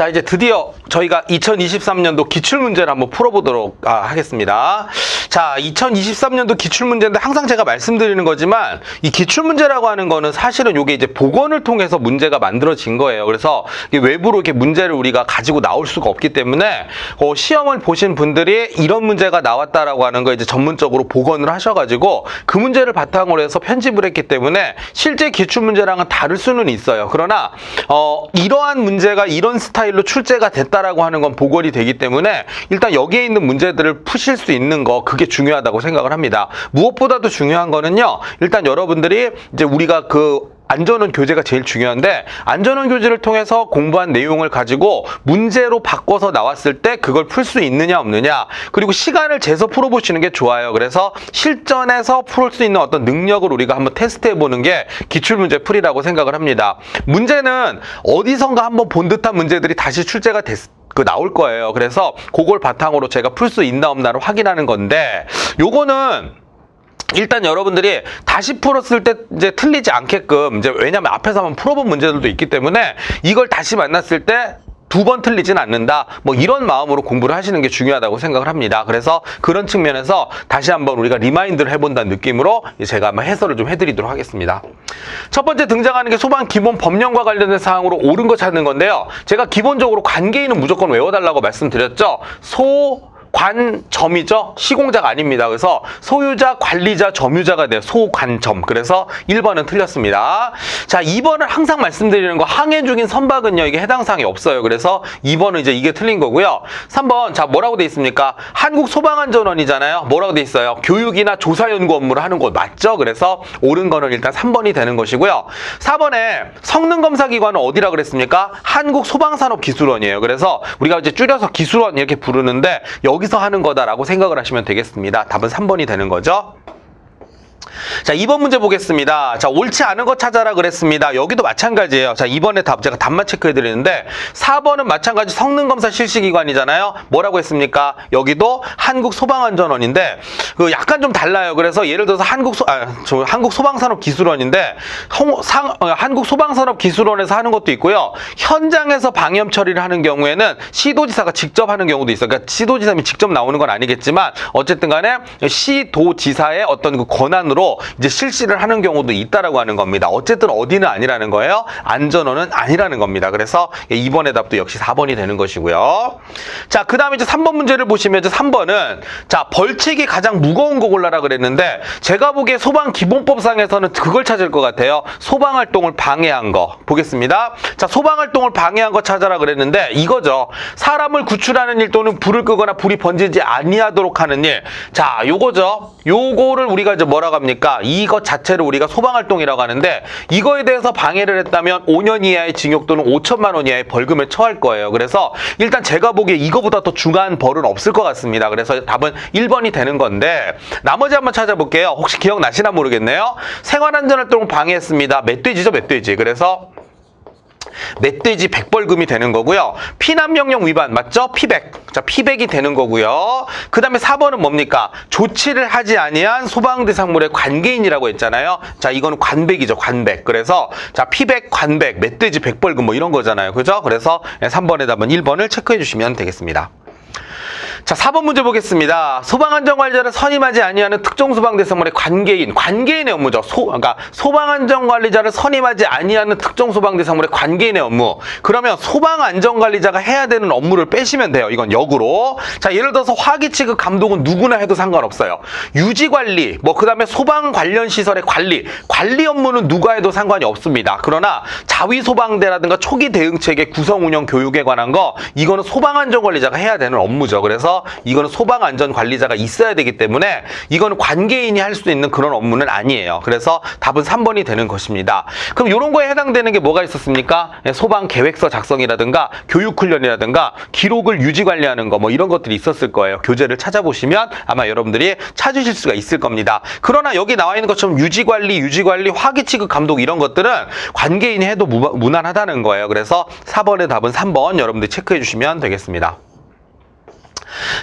자, 이제 드디어 저희가 2023년도 기출문제를 한번 풀어보도록 하겠습니다. 자, 2023년도 기출문제인데 항상 제가 말씀드리는 거지만 이 기출문제라고 하는 거는 사실은 이게 이제 복원을 통해서 문제가 만들어진 거예요. 그래서 외부로 이렇게 문제를 우리가 가지고 나올 수가 없기 때문에 시험을 보신 분들이 이런 문제가 나왔다라고 하는 거 이제 전문적으로 복원을 하셔가지고 그 문제를 바탕으로 해서 편집을 했기 때문에 실제 기출문제랑은 다를 수는 있어요. 그러나 이러한 문제가 이런 스타일로 출제가 됐다라고 하는 건 복원이 되기 때문에 일단 여기에 있는 문제들을 푸실 수 있는 거 그게 중요하다고 생각을 합니다. 무엇보다도 중요한 거는요. 일단 여러분들이 이제 우리가 안전원 교재가 제일 중요한데 안전원 교재를 통해서 공부한 내용을 가지고 문제로 바꿔서 나왔을 때 그걸 풀 수 있느냐 없느냐 그리고 시간을 재서 풀어보시는 게 좋아요. 그래서 실전에서 풀 수 있는 어떤 능력을 우리가 한번 테스트해보는 게 기출문제 풀이라고 생각을 합니다. 문제는 어디선가 한번 본 듯한 문제들이 다시 출제가 나올 거예요. 그래서 그걸 바탕으로 제가 풀 수 있나 없나를 확인하는 건데 요거는 일단 여러분들이 다시 풀었을 때 이제 틀리지 않게끔 이제 왜냐면 앞에서 한번 풀어본 문제들도 있기 때문에 이걸 다시 만났을 때 두 번 틀리진 않는다. 뭐 이런 마음으로 공부를 하시는 게 중요하다고 생각을 합니다. 그래서 그런 측면에서 다시 한번 우리가 리마인드를 해본다는 느낌으로 제가 한번 해설을 좀 해드리도록 하겠습니다. 첫 번째 등장하는 게 소방 기본 법령과 관련된 사항으로 옳은 거 찾는 건데요. 제가 기본적으로 관계인은 무조건 외워달라고 말씀드렸죠. 관점이죠. 시공자가 아닙니다. 그래서 소유자, 관리자, 점유자가 돼요. 소관점. 그래서 1번은 틀렸습니다. 자, 2번은 항상 말씀드리는 거 항해 중인 선박은요. 이게 해당 사항이 없어요. 그래서 2번은 이제 이게 틀린 거고요. 3번 자 뭐라고 돼 있습니까? 한국소방안전원이잖아요. 뭐라고 돼 있어요? 교육이나 조사연구 업무를 하는 곳 맞죠? 그래서 옳은 거는 일단 3번이 되는 것이고요. 4번에 성능검사기관은 어디라 그랬습니까? 한국소방산업기술원이에요. 그래서 우리가 이제 줄여서 기술원 이렇게 부르는데 여기서 하는 거다라고 생각을 하시면 되겠습니다. 답은 3번이 되는 거죠. 자, 2번 문제 보겠습니다. 자, 옳지 않은 거 찾아라 그랬습니다. 여기도 마찬가지예요. 자, 2번의 답 제가 답만 체크해 드리는데 4번은 마찬가지 성능검사 실시기관이잖아요. 뭐라고 했습니까? 여기도 한국소방안전원인데 약간 좀 달라요. 그래서 예를 들어서 한국소방산업기술원인데 한국소방산업기술원에서 하는 것도 있고요. 현장에서 방염 처리를 하는 경우에는 시도지사가 직접 하는 경우도 있어요. 그러니까 시도지사님이 직접 나오는 건 아니겠지만 어쨌든 간에 시도지사의 어떤 그 권한으로 이제 실시를 하는 경우도 있다라고 하는 겁니다. 어쨌든 어디는 아니라는 거예요. 안전원은 아니라는 겁니다. 그래서 2번의 답도 역시 4번이 되는 것이고요. 자, 그 다음에 이제 3번 문제를 보시면 이제 3번은 자, 벌칙이 가장 무거운 거 골라라 그랬는데 제가 보기에 소방기본법상에서는 그걸 찾을 것 같아요. 소방활동을 방해한 거. 보겠습니다. 자, 소방활동을 방해한 거 찾아라 그랬는데 이거죠. 사람을 구출하는 일 또는 불을 끄거나 불이 번지지 아니하도록 하는 일. 자, 요거죠. 요거를 우리가 이제 뭐라고 합니까? 이것 자체를 우리가 소방활동이라고 하는데 이거에 대해서 방해를 했다면 5년 이하의 징역 또는 5천만 원 이하의 벌금에 처할 거예요. 그래서 일단 제가 보기에 이거보다 더 중한 벌은 없을 것 같습니다. 그래서 답은 1번이 되는 건데 나머지 한번 찾아볼게요. 혹시 기억나시나 모르겠네요. 생활안전활동을 방해했습니다. 멧돼지죠, 멧돼지. 그래서 멧돼지 100벌금이 되는 거고요. 피난명령 위반 맞죠? 피백. 자, 피백이 되는 거고요. 그 다음에 4번은 뭡니까? 조치를 하지 아니한 소방대상물의 관계인이라고 했잖아요. 자, 이거는 관백이죠. 관백. 그래서 자, 피백, 관백, 멧돼지 100벌금 뭐 이런 거잖아요. 그죠? 그래서 3번의 답은 1번을 체크해 주시면 되겠습니다. 자, 4번 문제 보겠습니다. 소방안전관리자를 선임하지 아니하는 특정소방대상물의 관계인의 업무죠. 그러니까 소방안전관리자를 선임하지 아니하는 특정소방대상물의 관계인의 업무. 그러면 소방안전관리자가 해야 되는 업무를 빼시면 돼요. 이건 역으로. 자, 예를 들어서 화기취급 감독은 누구나 해도 상관없어요. 유지관리, 그 다음에 소방 관련 시설의 관리 업무는 누가 해도 상관이 없습니다. 그러나 자위소방대라든가 초기 대응체계 구성 운영 교육에 관한 거 이거는 소방안전관리자가 해야 되는 업무죠. 그래서 이거는 소방안전관리자가 있어야 되기 때문에 이거는 관계인이 할 수 있는 그런 업무는 아니에요. 그래서 답은 3번이 되는 것입니다. 그럼 이런 거에 해당되는 게 뭐가 있었습니까? 소방계획서 작성이라든가 교육훈련이라든가 기록을 유지관리하는 거 이런 것들이 있었을 거예요. 교재를 찾아보시면 아마 여러분들이 찾으실 수가 있을 겁니다. 그러나 여기 나와 있는 것처럼 유지관리, 화기취급 감독 이런 것들은 관계인이 해도 무난하다는 거예요. 그래서 4번의 답은 3번 여러분들이 체크해 주시면 되겠습니다.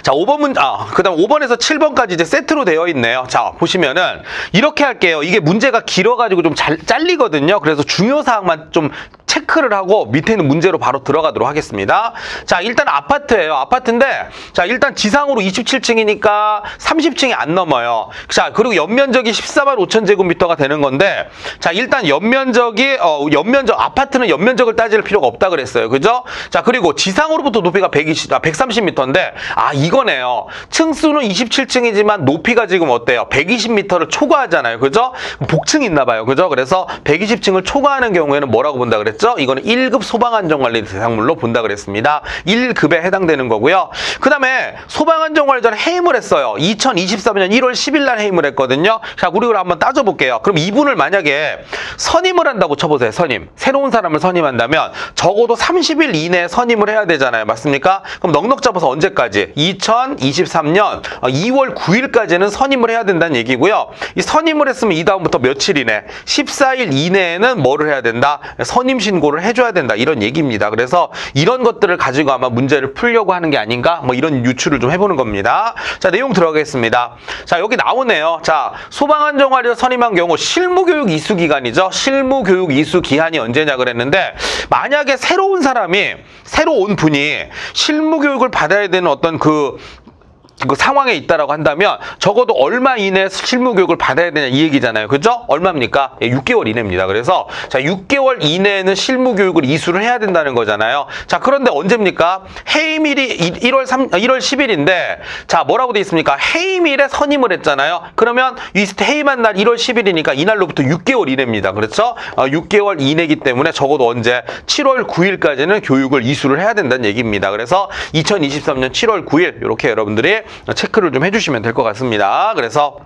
자, 5번 그다음 5번에서 7번까지 이제 세트로 되어 있네요. 자, 보시면은 이렇게 할게요. 이게 문제가 길어가지고 좀 잘리거든요. 그래서 중요 사항만 좀 체크를 하고 밑에 있는 문제로 바로 들어가도록 하겠습니다. 자, 일단 아파트예요. 아파트인데 자, 일단 지상으로 27층이니까 30층이 안 넘어요. 자, 그리고 연면적이 14만 5천 제곱미터가 되는 건데 자, 일단 연면적이 아파트는 연면적을 따질 필요가 없다 그랬어요. 그죠? 자, 그리고 지상으로부터 높이가 130m인데 이거네요. 층수는 27층이지만 높이가 지금 어때요? 120m를 초과하잖아요. 그죠? 복층이 있나 봐요. 그죠? 그래서 120층을 초과하는 경우에는 뭐라고 본다 그랬죠? 이거는 1급 소방안전관리 대상물로 본다 그랬습니다. 1급에 해당되는 거고요. 그 다음에 소방안전관리자는 해임을 했어요. 2023년 1월 10일 날 해임을 했거든요. 자, 우리가 한번 따져볼게요. 그럼 이분을 만약에 선임을 한다고 쳐보세요. 선임. 새로운 사람을 선임한다면 적어도 30일 이내에 선임을 해야 되잖아요. 맞습니까? 그럼 넉넉 잡아서 언제까지? 2023년 2월 9일까지는 선임을 해야 된다는 얘기고요. 이 선임을 했으면 이 다음부터 며칠 이내? 14일 이내에는 뭐를 해야 된다? 선임 신고를 해줘야 된다. 이런 얘기입니다. 그래서 이런 것들을 가지고 아마 문제를 풀려고 하는 게 아닌가? 뭐 이런 유추를 좀 해보는 겁니다. 자, 내용 들어가겠습니다. 자, 여기 나오네요. 자, 소방안전관리자 선임한 경우 실무교육 이수 기간이죠. 실무교육 이수 기한이 언제냐 그랬는데 만약에 새로 온 분이 실무교육을 받아야 되는 어떤 그 상황에 있다라고 한다면 적어도 얼마 이내에 실무교육을 받아야 되냐 이 얘기잖아요. 그죠? 얼마입니까? 6개월 이내입니다. 그래서 자, 6개월 이내에는 실무교육을 이수를 해야 된다는 거잖아요. 자, 그런데 언제입니까? 해임일이 1월 10일인데 자, 뭐라고 돼 있습니까? 해임일에 선임을 했잖아요. 그러면 이 해임한 날 1월 10일이니까 이날로부터 6개월 이내입니다. 그렇죠? 6개월 이내이기 때문에 적어도 언제? 7월 9일까지는 교육을 이수를 해야 된다는 얘기입니다. 그래서 2023년 7월 9일 이렇게 여러분들이 체크를 좀 해주시면 될 것 같습니다. 그래서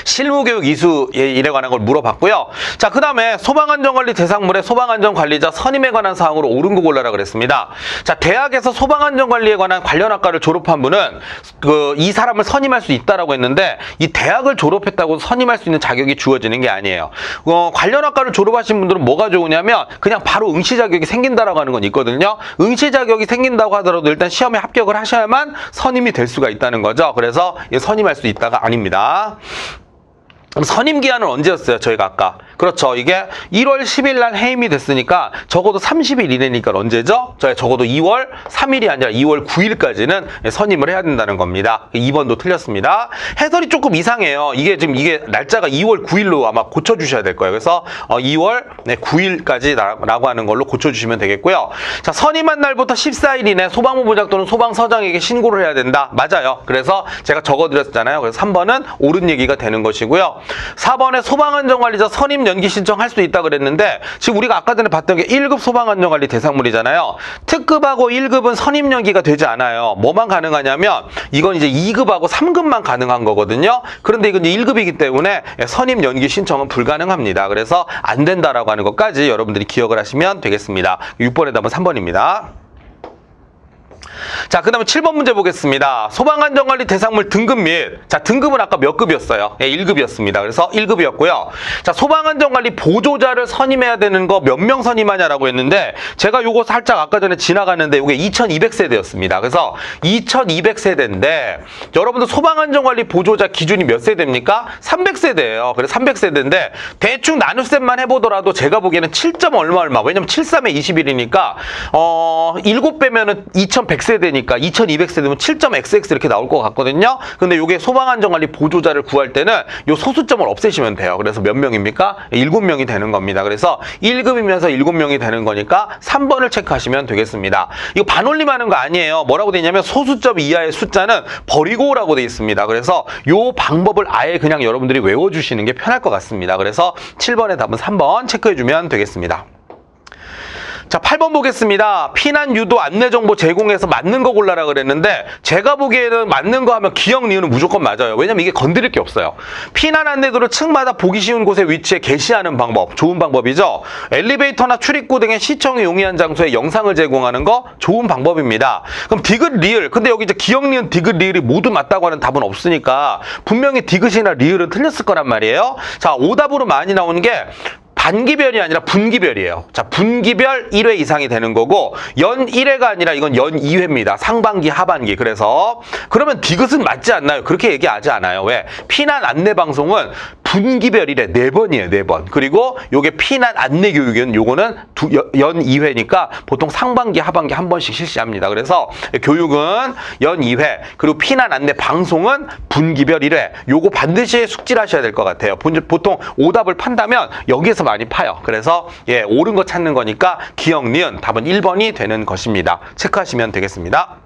실무교육 이수에 관한 걸 물어봤고요. 자, 그 다음에 소방안전관리 대상물의 소방안전관리자 선임에 관한 사항으로 옳은 거 골라라 그랬습니다. 자, 대학에서 소방안전관리에 관한 관련 학과를 졸업한 분은 이 사람을 선임할 수 있다라고 했는데 이 대학을 졸업했다고 선임할 수 있는 자격이 주어지는 게 아니에요. 관련 학과를 졸업하신 분들은 뭐가 좋으냐면 그냥 바로 응시 자격이 생긴다라고 하는 건 있거든요. 응시 자격이 생긴다고 하더라도 일단 시험에 합격을 하셔야만 선임이 될 수가 있다는 거죠. 그래서 선임할 수 있다가 아닙니다. 그럼 선임 기한은 언제였어요? 저희가 아까. 그렇죠. 이게 1월 10일 날 해임이 됐으니까 적어도 30일 이내니까 언제죠? 적어도 2월 3일이 아니라 2월 9일까지는 선임을 해야 된다는 겁니다. 2번도 틀렸습니다. 해설이 조금 이상해요. 이게 날짜가 2월 9일로 아마 고쳐주셔야 될 거예요. 그래서 2월 9일까지라고 하는 걸로 고쳐주시면 되겠고요. 자, 선임한 날부터 14일 이내 소방부부장 또는 소방서장에게 신고를 해야 된다. 맞아요. 그래서 제가 적어드렸잖아요. 그래서 3번은 옳은 얘기가 되는 것이고요. 4번에 소방안전관리자 선임 연기 신청할 수 있다 그랬는데 지금 우리가 아까 전에 봤던 게 1급 소방안전관리 대상물이잖아요. 특급하고 1급은 선임 연기가 되지 않아요. 뭐만 가능하냐면 이건 이제 2급하고 3급만 가능한 거거든요. 그런데 이건 이제 1급이기 때문에 선임 연기 신청은 불가능합니다. 그래서 안 된다라고 하는 것까지 여러분들이 기억을 하시면 되겠습니다. 6번의 답은 3번입니다. 자, 그 다음에 7번 문제 보겠습니다. 소방안전관리 대상물 등급 및, 자, 등급은 아까 몇 급이었어요? 1급이었습니다. 그래서 1급이었고요. 자, 소방안전관리 보조자를 선임해야 되는 거 몇 명 선임하냐라고 했는데, 제가 요거 살짝 아까 전에 지나갔는데, 요게 2200세대였습니다. 그래서 2200세대인데, 여러분들 소방안전관리 보조자 기준이 몇 세대입니까? 300세대예요. 그래서 300세대인데, 대충 나눗셈만 해보더라도 제가 보기에는 7점 얼마. 왜냐면 73에 21이니까, 7 빼면은 2100세대니까 2200세대면 7.xx 이렇게 나올 것 같거든요. 근데 이게 소방안전관리 보조자를 구할 때는 이 소수점을 없애시면 돼요. 그래서 몇 명입니까? 7명이 되는 겁니다. 그래서 1급이면서 7명이 되는 거니까 3번을 체크하시면 되겠습니다. 이거 반올림하는 거 아니에요. 뭐라고 돼 있냐면 소수점 이하의 숫자는 버리고라고 돼 있습니다. 그래서 이 방법을 아예 그냥 여러분들이 외워주시는 게 편할 것 같습니다. 그래서 7번의 답은 3번 체크해주면 되겠습니다. 자, 8번 보겠습니다. 피난 유도 안내 정보 제공해서 맞는 거 골라라 그랬는데 제가 보기에는 맞는 거 하면 기억 리을은 무조건 맞아요. 왜냐면 이게 건드릴 게 없어요. 피난 안내도를 층마다 보기 쉬운 곳에 위치해 게시하는 방법, 좋은 방법이죠. 엘리베이터나 출입구 등의 시청이 용이한 장소에 영상을 제공하는 거 좋은 방법입니다. 그럼 디귿 리을, 근데 여기 이제 기억 리은 디귿 리을이 모두 맞다고 하는 답은 없으니까 분명히 디귿이나 리을은 틀렸을 거란 말이에요. 자, 오답으로 많이 나오는 게 반기별이 아니라 분기별이에요. 자, 분기별 1회 이상이 되는 거고 연 1회가 아니라 이건 연 2회입니다. 상반기, 하반기. 그래서 그러면 디귿은 맞지 않나요? 그렇게 얘기하지 않아요. 왜? 피난 안내 방송은 분기별 1회 4번이에요. 4번. 그리고 요게 피난 안내 교육은 요거는 연 2회니까 보통 상반기 하반기 한 번씩 실시합니다. 그래서 교육은 연 2회 그리고 피난 안내 방송은 분기별 1회. 요거 반드시 숙지를 하셔야 될 것 같아요. 보통 오답을 판다면 여기에서 많이 파요. 그래서 예, 옳은 거 찾는 거니까 기억, 니은 답은 1번이 되는 것입니다. 체크하시면 되겠습니다.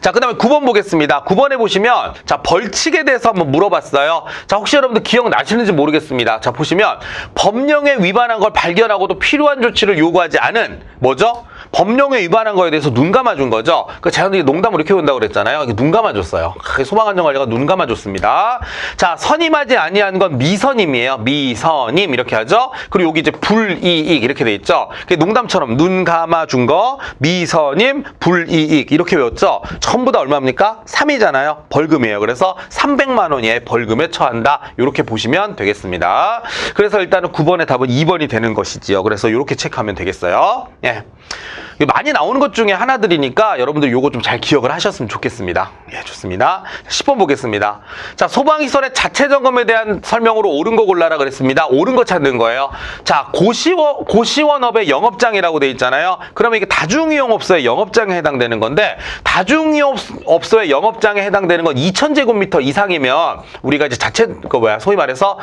자, 그 다음에 9번 보겠습니다. 9번에 보시면, 자, 벌칙에 대해서 한번 물어봤어요. 자, 혹시 여러분들 기억나시는지 모르겠습니다. 자, 보시면, 법령에 위반한 걸 발견하고도 필요한 조치를 요구하지 않은, 뭐죠? 법령에 위반한 거에 대해서 눈 감아준 거죠. 그 제가 농담으로 이렇게 본다고 그랬잖아요. 눈 감아줬어요. 소방안전관리가 눈 감아줬습니다. 자, 선임하지 아니한 건 미선임이에요. 미선임 이렇게 하죠. 그리고 여기 이제 불이익 이렇게 돼 있죠. 농담처럼 눈 감아준 거 미선임 불이익 이렇게 외웠죠. 전부 다 얼마입니까? 3이잖아요. 벌금이에요. 그래서 300만 원의 벌금에 처한다. 이렇게 보시면 되겠습니다. 그래서 일단은 9번의 답은 2번이 되는 것이지요. 그래서 이렇게 체크하면 되겠어요. 예. 많이 나오는 것 중에 하나들이니까 여러분들 요거 좀 잘 기억을 하셨으면 좋겠습니다. 예, 좋습니다. 10번 보겠습니다. 자, 소방시설의 자체 점검에 대한 설명으로 옳은 거 골라라 그랬습니다. 옳은 거 찾는 거예요. 자, 고시원업의 영업장이라고 돼 있잖아요. 그러면 이게 다중이용업소의 영업장에 해당되는 건데 다중이용업소의 영업장에 해당되는 건 2000제곱미터 이상이면 우리가 이제 소위 말해서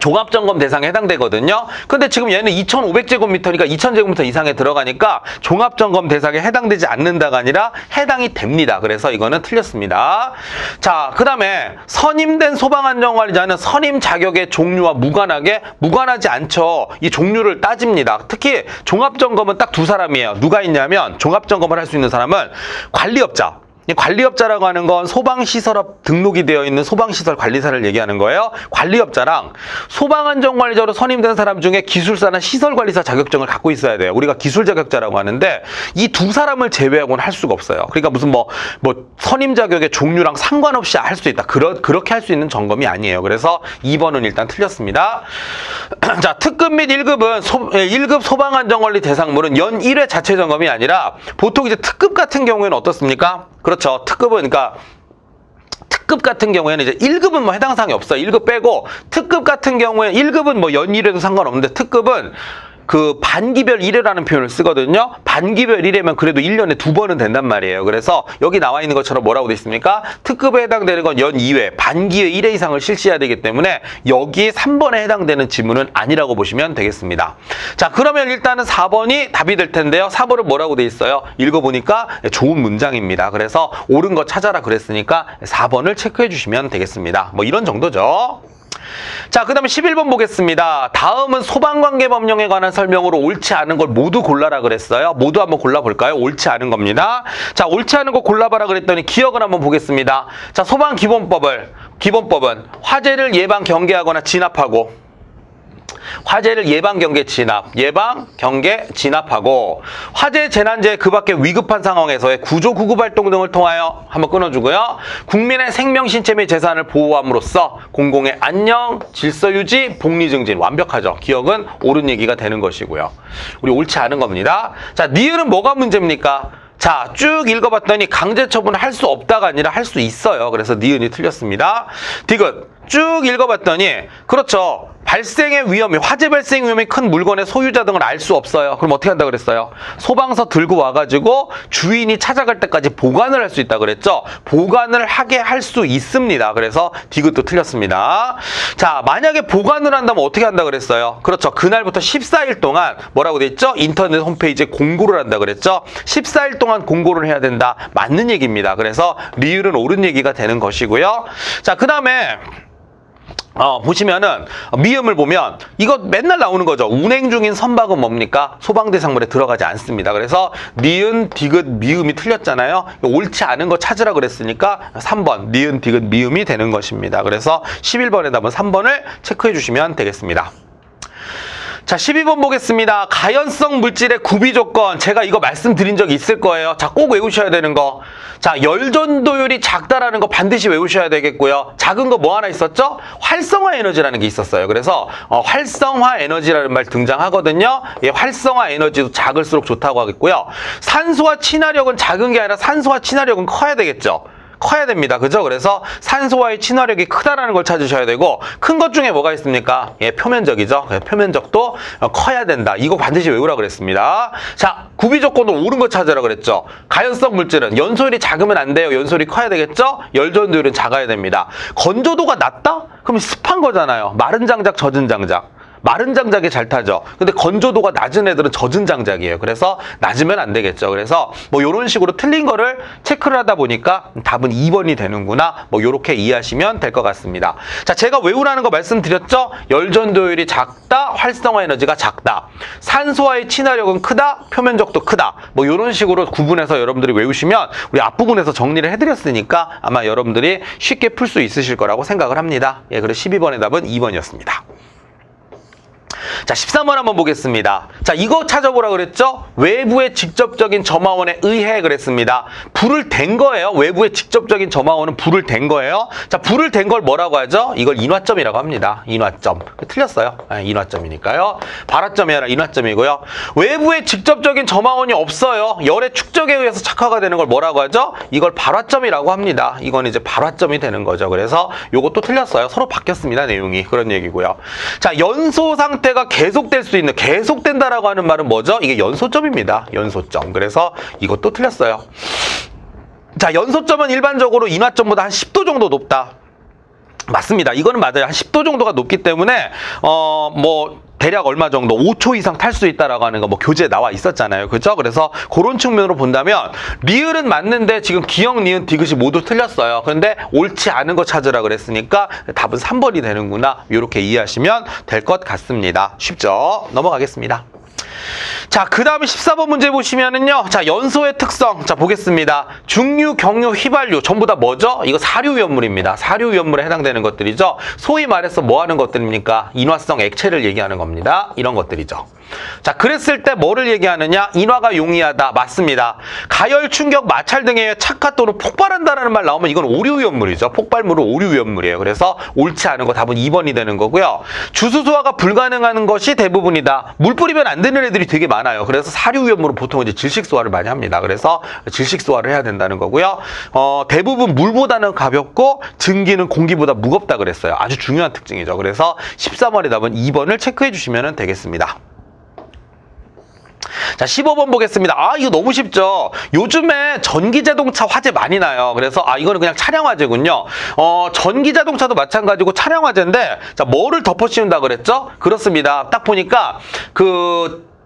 종합점검 대상에 해당되거든요. 근데 지금 얘는 2500제곱미터니까 2000제곱미터 이상에 들어가니까 종합점검 대상에 해당되지 않는다가 아니라 해당이 됩니다. 그래서 이거는 틀렸습니다. 자, 그 다음에 선임된 소방안전관리자는 선임 자격의 종류와 무관하지 않죠. 이 종류를 따집니다. 특히 종합점검은 딱 두 사람이에요. 누가 있냐면 종합점검을 할 수 있는 사람은 관리업자. 관리업자라고 하는 건 소방시설업 등록이 되어 있는 소방시설 관리사를 얘기하는 거예요. 관리업자랑 소방안전관리자로 선임된 사람 중에 기술사나 시설관리사 자격증을 갖고 있어야 돼요. 우리가 기술자격자라고 하는데 이 두 사람을 제외하고는 할 수가 없어요. 그러니까 무슨 선임 자격의 종류랑 상관없이 할 수 있다. 그렇게 할 수 있는 점검이 아니에요. 그래서 2번은 일단 틀렸습니다. 자, 특급 및 1급은 1급 소방안전관리 대상물은 연 1회 자체 점검이 아니라 보통 이제 특급 같은 경우에는 어떻습니까? 그렇죠. 특급 같은 경우에는 이제 1급은 해당 사항이 없어요. 1급 빼고 특급 같은 경우에 1급은 연 1회도 상관없는데 특급은 반기별 1회라는 표현을 쓰거든요. 반기별 1회면 그래도 1년에 2번은 된단 말이에요. 그래서 여기 나와 있는 것처럼 뭐라고 돼 있습니까? 특급에 해당되는 건 연 2회, 반기회 1회 이상을 실시해야 되기 때문에 여기 3번에 해당되는 지문은 아니라고 보시면 되겠습니다. 자, 그러면 일단은 4번이 답이 될 텐데요. 4번은 뭐라고 돼 있어요? 읽어보니까 좋은 문장입니다. 그래서 옳은 거 찾아라 그랬으니까 4번을 체크해 주시면 되겠습니다. 이런 정도죠. 자, 그 다음에 11번 보겠습니다. 다음은 소방관계법령에 관한 설명으로 옳지 않은 걸 모두 골라라 그랬어요. 모두 한번 골라볼까요? 옳지 않은 겁니다. 자, 옳지 않은 거 골라봐라 그랬더니 기억을 한번 보겠습니다. 자, 소방기본법은 화재를 예방, 경계하거나 진압하고 화재를 예방, 경계, 진압하고 화재, 재난재해 그 밖에 위급한 상황에서의 구조, 구급 활동 등을 통하여 한번 끊어주고요. 국민의 생명, 신체 및 재산을 보호함으로써 공공의 안녕, 질서 유지, 복리 증진 완벽하죠. 기억은 옳은 얘기가 되는 것이고요. 우리 옳지 않은 겁니다. 자, 니은은 뭐가 문제입니까? 자, 쭉 읽어봤더니 강제 처분을 할 수 없다가 아니라 할 수 있어요. 그래서 니은이 틀렸습니다. 디귿 쭉 읽어봤더니 그렇죠. 발생의 위험이 화재 발생 위험이 큰 물건의 소유자 등을 알 수 없어요. 그럼 어떻게 한다 그랬어요? 소방서 들고 와가지고 주인이 찾아갈 때까지 보관을 할 수 있다 그랬죠. 보관을 하게 할 수 있습니다. 그래서 디귿도 틀렸습니다. 자, 만약에 보관을 한다면 어떻게 한다 그랬어요? 그렇죠. 그날부터 14일 동안 뭐라고 돼 있죠? 인터넷 홈페이지에 공고를 한다 그랬죠. 14일 동안 공고를 해야 된다. 맞는 얘기입니다. 그래서 리을은 옳은 얘기가 되는 것이고요. 자, 그 다음에 보시면은 미음을 보면 이거 맨날 나오는 거죠. 운행 중인 선박은 뭡니까? 소방대상물에 들어가지 않습니다. 그래서 니은, 디귿, 미음이 틀렸잖아요. 옳지 않은 거 찾으라 그랬으니까 3번 니은, 디귿, 미음이 되는 것입니다. 그래서 11번의 답은 3번을 체크해 주시면 되겠습니다. 자, 12번 보겠습니다. 가연성 물질의 구비 조건. 제가 이거 말씀드린 적이 있을 거예요. 자, 꼭 외우셔야 되는 거. 자, 열전도율이 작다라는 거 반드시 외우셔야 되겠고요. 작은 거 뭐 하나 있었죠? 활성화 에너지라는 게 있었어요. 그래서 활성화 에너지라는 말 등장하거든요. 예, 활성화 에너지도 작을수록 좋다고 하겠고요. 산소와 친화력은 작은 게 아니라 산소와 친화력은 커야 되겠죠. 커야 됩니다. 그죠? 그래서 산소와의 친화력이 크다라는 걸 찾으셔야 되고, 큰 것 중에 뭐가 있습니까? 예, 표면적이죠. 표면적도 커야 된다. 이거 반드시 외우라 그랬습니다. 자, 구비 조건으로 옳은 거 찾으라 그랬죠. 가연성 물질은 연소율이 작으면 안 돼요. 연소율이 커야 되겠죠? 열전도율은 작아야 됩니다. 건조도가 낮다? 그럼 습한 거잖아요. 마른 장작, 젖은 장작. 마른 장작이 잘 타죠. 근데 건조도가 낮은 애들은 젖은 장작이에요. 그래서 낮으면 안 되겠죠. 그래서 뭐 이런 식으로 틀린 거를 체크를 하다 보니까 답은 2번이 되는구나. 뭐 이렇게 이해하시면 될 것 같습니다. 자, 제가 외우라는 거 말씀드렸죠. 열전도율이 작다, 활성화 에너지가 작다. 산소와의 친화력은 크다, 표면적도 크다. 뭐 이런 식으로 구분해서 여러분들이 외우시면 우리 앞부분에서 정리를 해드렸으니까 아마 여러분들이 쉽게 풀 수 있으실 거라고 생각을 합니다. 예, 그래서 12번의 답은 2번이었습니다. 자, 13번 한번 보겠습니다. 자, 이거 찾아보라 그랬죠? 외부의 직접적인 점화원에 의해 그랬습니다. 불을 댄 거예요. 외부의 직접적인 점화원은 불을 댄 거예요. 자, 불을 댄 걸 뭐라고 하죠? 이걸 인화점이라고 합니다. 인화점. 틀렸어요. 인화점이니까요. 발화점이 아니라 인화점이고요. 외부의 직접적인 점화원이 없어요. 열의 축적에 의해서 착화가 되는 걸 뭐라고 하죠? 이걸 발화점이라고 합니다. 이건 이제 발화점이 되는 거죠. 그래서 요것도 틀렸어요. 서로 바뀌었습니다. 내용이. 그런 얘기고요. 자, 연소 상태가 계속될 수 있는, 계속된다라고 하는 말은 뭐죠? 이게 연소점입니다. 연소점. 그래서 이것도 틀렸어요. 자, 연소점은 일반적으로 인화점보다 한 10도 정도 높다. 맞습니다. 이거는 맞아요. 한 10도 정도가 높기 때문에 뭐 대략 얼마 정도 5초 이상 탈 수 있다라고 하는 거 뭐 교재에 나와 있었잖아요. 그죠? 그래서 그런 측면으로 본다면 리을은 맞는데 지금 기역, 니은, 디귿이 모두 틀렸어요. 그런데 옳지 않은 거 찾으라 그랬으니까 답은 3번이 되는구나. 이렇게 이해하시면 될 것 같습니다. 쉽죠? 넘어가겠습니다. 자, 그 다음에 14번 문제 보시면은요. 자, 연소의 특성. 자, 보겠습니다. 중류, 경류, 휘발유. 전부 다 뭐죠? 이거 사료위험물입니다. 사료위험물에 해당되는 것들이죠. 소위 말해서 뭐 하는 것들입니까? 인화성 액체를 얘기하는 겁니다. 이런 것들이죠. 자, 그랬을 때 뭐를 얘기하느냐? 인화가 용이하다. 맞습니다. 가열, 충격, 마찰 등에 의해 착화 또는 폭발한다라는 말 나오면 이건 오류위험물이죠. 폭발물은 오류위험물이에요. 그래서 옳지 않은 거 답은 2번이 되는 거고요. 주수소화가 불가능한 것이 대부분이다. 물 뿌리면 안 되는 애들이 되게 많아요. 그래서 사료위험물은 보통 이제 질식소화를 많이 합니다. 그래서 질식소화를 해야 된다는 거고요. 대부분 물보다는 가볍고 증기는 공기보다 무겁다 그랬어요. 아주 중요한 특징이죠. 그래서 13번의 답은 2번을 체크해 주시면 되겠습니다. 자, 15번 보겠습니다. 아, 이거 너무 쉽죠? 요즘에 전기자동차 화재 많이 나요. 그래서 이거는 그냥 차량 화재군요. 전기자동차도 마찬가지고 차량 화재인데, 자, 뭐를 덮어 씌운다 그랬죠? 그렇습니다. 딱 보니까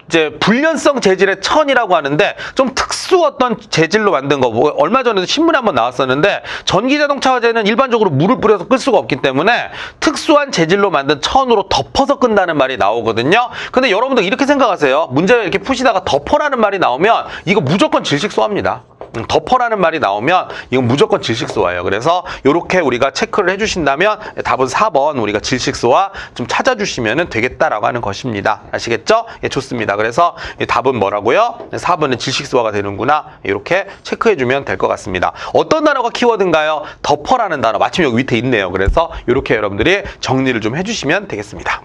이제 불연성 재질의 천이라고 하는데 좀 특수 어떤 재질로 만든 거, 뭐 얼마 전에도 신문에 한번 나왔었는데 전기자동차 화재는 일반적으로 물을 뿌려서 끌 수가 없기 때문에 특수한 재질로 만든 천으로 덮어서 끈다는 말이 나오거든요. 근데 여러분들 이렇게 생각하세요. 문제를 이렇게 푸시다가 덮어라는 말이 나오면 이거 무조건 질식소화입니다. 덮어라는 말이 나오면 이건 무조건 질식소화예요. 그래서 이렇게 우리가 체크를 해주신다면 답은 4번 우리가 질식소화 좀 찾아주시면 되겠다라고 하는 것입니다. 아시겠죠? 예, 좋습니다. 그래서 답은 뭐라고요? 4번은 질식소화가 되는구나. 이렇게 체크해주면 될 것 같습니다. 어떤 단어가 키워드인가요? 덮어라는 단어. 마침 여기 밑에 있네요. 그래서 이렇게 여러분들이 정리를 좀 해주시면 되겠습니다.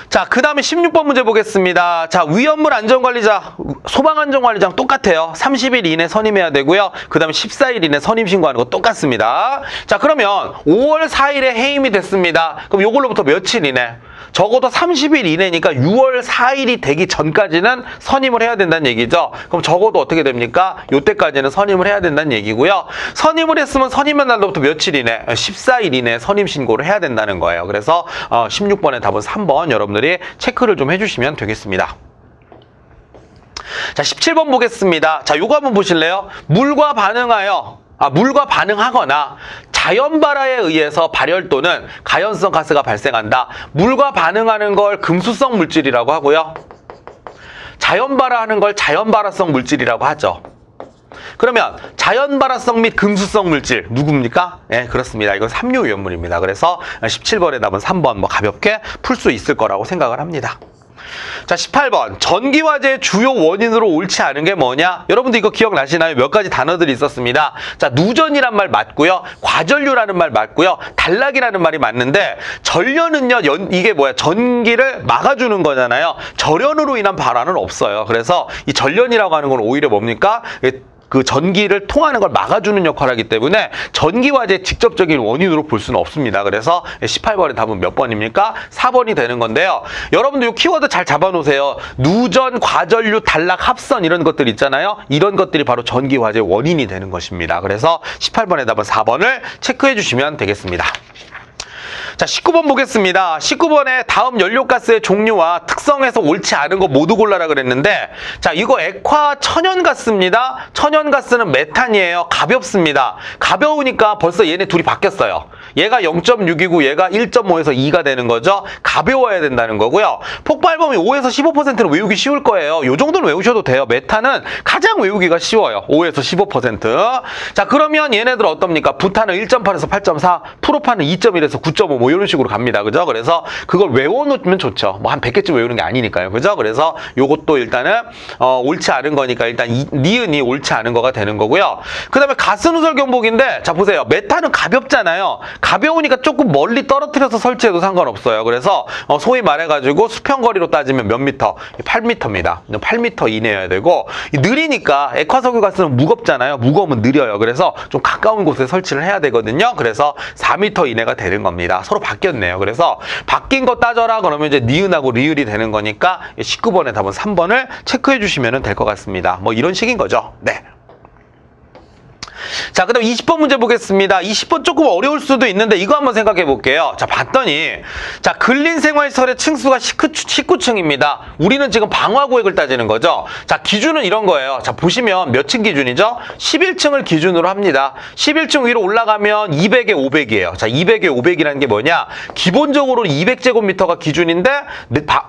자, 그 다음에 16번 문제 보겠습니다. 자, 위험물 안전관리자, 소방안전관리자랑 똑같아요. 30일 이내 선임해야 되고요. 그 다음에 14일 이내 선임 신고하는 거 똑같습니다. 자, 그러면 5월 4일에 해임이 됐습니다. 그럼 요걸로부터 며칠 이내? 적어도 30일 이내니까 6월 4일이 되기 전까지는 선임을 해야 된다는 얘기죠. 그럼 적어도 어떻게 됩니까? 요때까지는 선임을 해야 된다는 얘기고요. 선임을 했으면 선임한 날로부터 며칠 이내? 14일 이내 선임 신고를 해야 된다는 거예요. 그래서 16번의 답은 3번 여러분들이 체크를 좀 해주시면 되겠습니다. 자, 17번 보겠습니다. 자, 요거 한번 보실래요? 물과 반응하거나 자연발화에 의해서 발열 또는 가연성 가스가 발생한다. 물과 반응하는 걸 금수성 물질이라고 하고요. 자연발화하는 걸 자연발화성 물질이라고 하죠. 그러면 자연발화성 및 금수성 물질 누굽니까? 네, 그렇습니다. 이건 삼류위험물입니다. 그래서 17번의 답은 3번 뭐 가볍게 풀 수 있을 거라고 생각을 합니다. 자, 18번 전기화재의 주요 원인으로 옳지 않은 게 뭐냐? 여러분들 이거 기억나시나요? 몇 가지 단어들이 있었습니다. 자, 누전이란 말 맞고요. 과전류라는 말 맞고요. 단락이라는 말이 맞는데 전류는요, 이게 뭐야? 전기를 막아주는 거잖아요. 절연으로 인한 발화는 없어요. 그래서 이 절연이라고 하는 건 오히려 뭡니까? 그 전기를 통하는 걸 막아주는 역할을 하기 때문에 전기화재의 직접적인 원인으로 볼 수는 없습니다. 그래서 18번의 답은 몇 번입니까? 4번이 되는 건데요. 여러분들 이 키워드 잘 잡아놓으세요. 누전, 과전류, 단락, 합선 이런 것들 있잖아요. 이런 것들이 바로 전기화재의 원인이 되는 것입니다. 그래서 18번의 답은 4번을 체크해 주시면 되겠습니다. 자, 19번 보겠습니다. 19번에 다음 연료가스의 종류와 특성에서 옳지 않은 거 모두 골라라 그랬는데, 자, 이거 액화 천연가스입니다. 천연가스는 메탄이에요. 가볍습니다. 가벼우니까 벌써 얘네 둘이 바뀌었어요. 얘가 0.6이고 얘가 1.5에서 2가 되는 거죠. 가벼워야 된다는 거고요. 폭발범위 5에서 15%는 외우기 쉬울 거예요. 이 정도는 외우셔도 돼요. 메탄은 가장 외우기가 쉬워요. 5에서 15%. 자, 그러면 얘네들 어떻습니까? 부탄은 1.8에서 8.4, 프로판은 2.1에서 9.5 뭐 이런 식으로 갑니다. 그죠? 그래서 그걸 외워놓으면 좋죠. 뭐 한 100개쯤 외우는 게 아니니까요. 그죠? 그래서 요것도 일단은 옳지 않은 거니까 일단 니은이 옳지 않은 거가 되는 거고요. 그 다음에 가스누설 경보기인데, 자 보세요. 메탄은 가볍잖아요. 가벼우니까 조금 멀리 떨어뜨려서 설치해도 상관없어요. 그래서 소위 말해가지고 수평거리로 따지면 몇 미터? 8미터입니다. 8미터 이내여야 되고, 느리니까 액화석유 가스는 무겁잖아요. 무거우면 느려요. 그래서 좀 가까운 곳에 설치를 해야 되거든요. 그래서 4미터 이내가 되는 겁니다. 서로 바뀌었네요. 그래서 바뀐 거 따져라 그러면 이제 니은하고 리을이 되는 거니까 19번의 답은 3번을 체크해 주시면 될 것 같습니다. 뭐 이런 식인 거죠. 네. 자, 그 다음 20번 문제 보겠습니다. 20번 조금 어려울 수도 있는데 이거 한번 생각해 볼게요. 자, 봤더니, 자, 근린생활시설의 층수가 19층입니다. 우리는 지금 방화구역을 따지는 거죠. 자, 기준은 이런 거예요. 자, 보시면 몇 층 기준이죠? 11층을 기준으로 합니다. 11층 위로 올라가면 200에 500이에요. 자, 200에 500이라는 게 뭐냐? 기본적으로 200제곱미터가 기준인데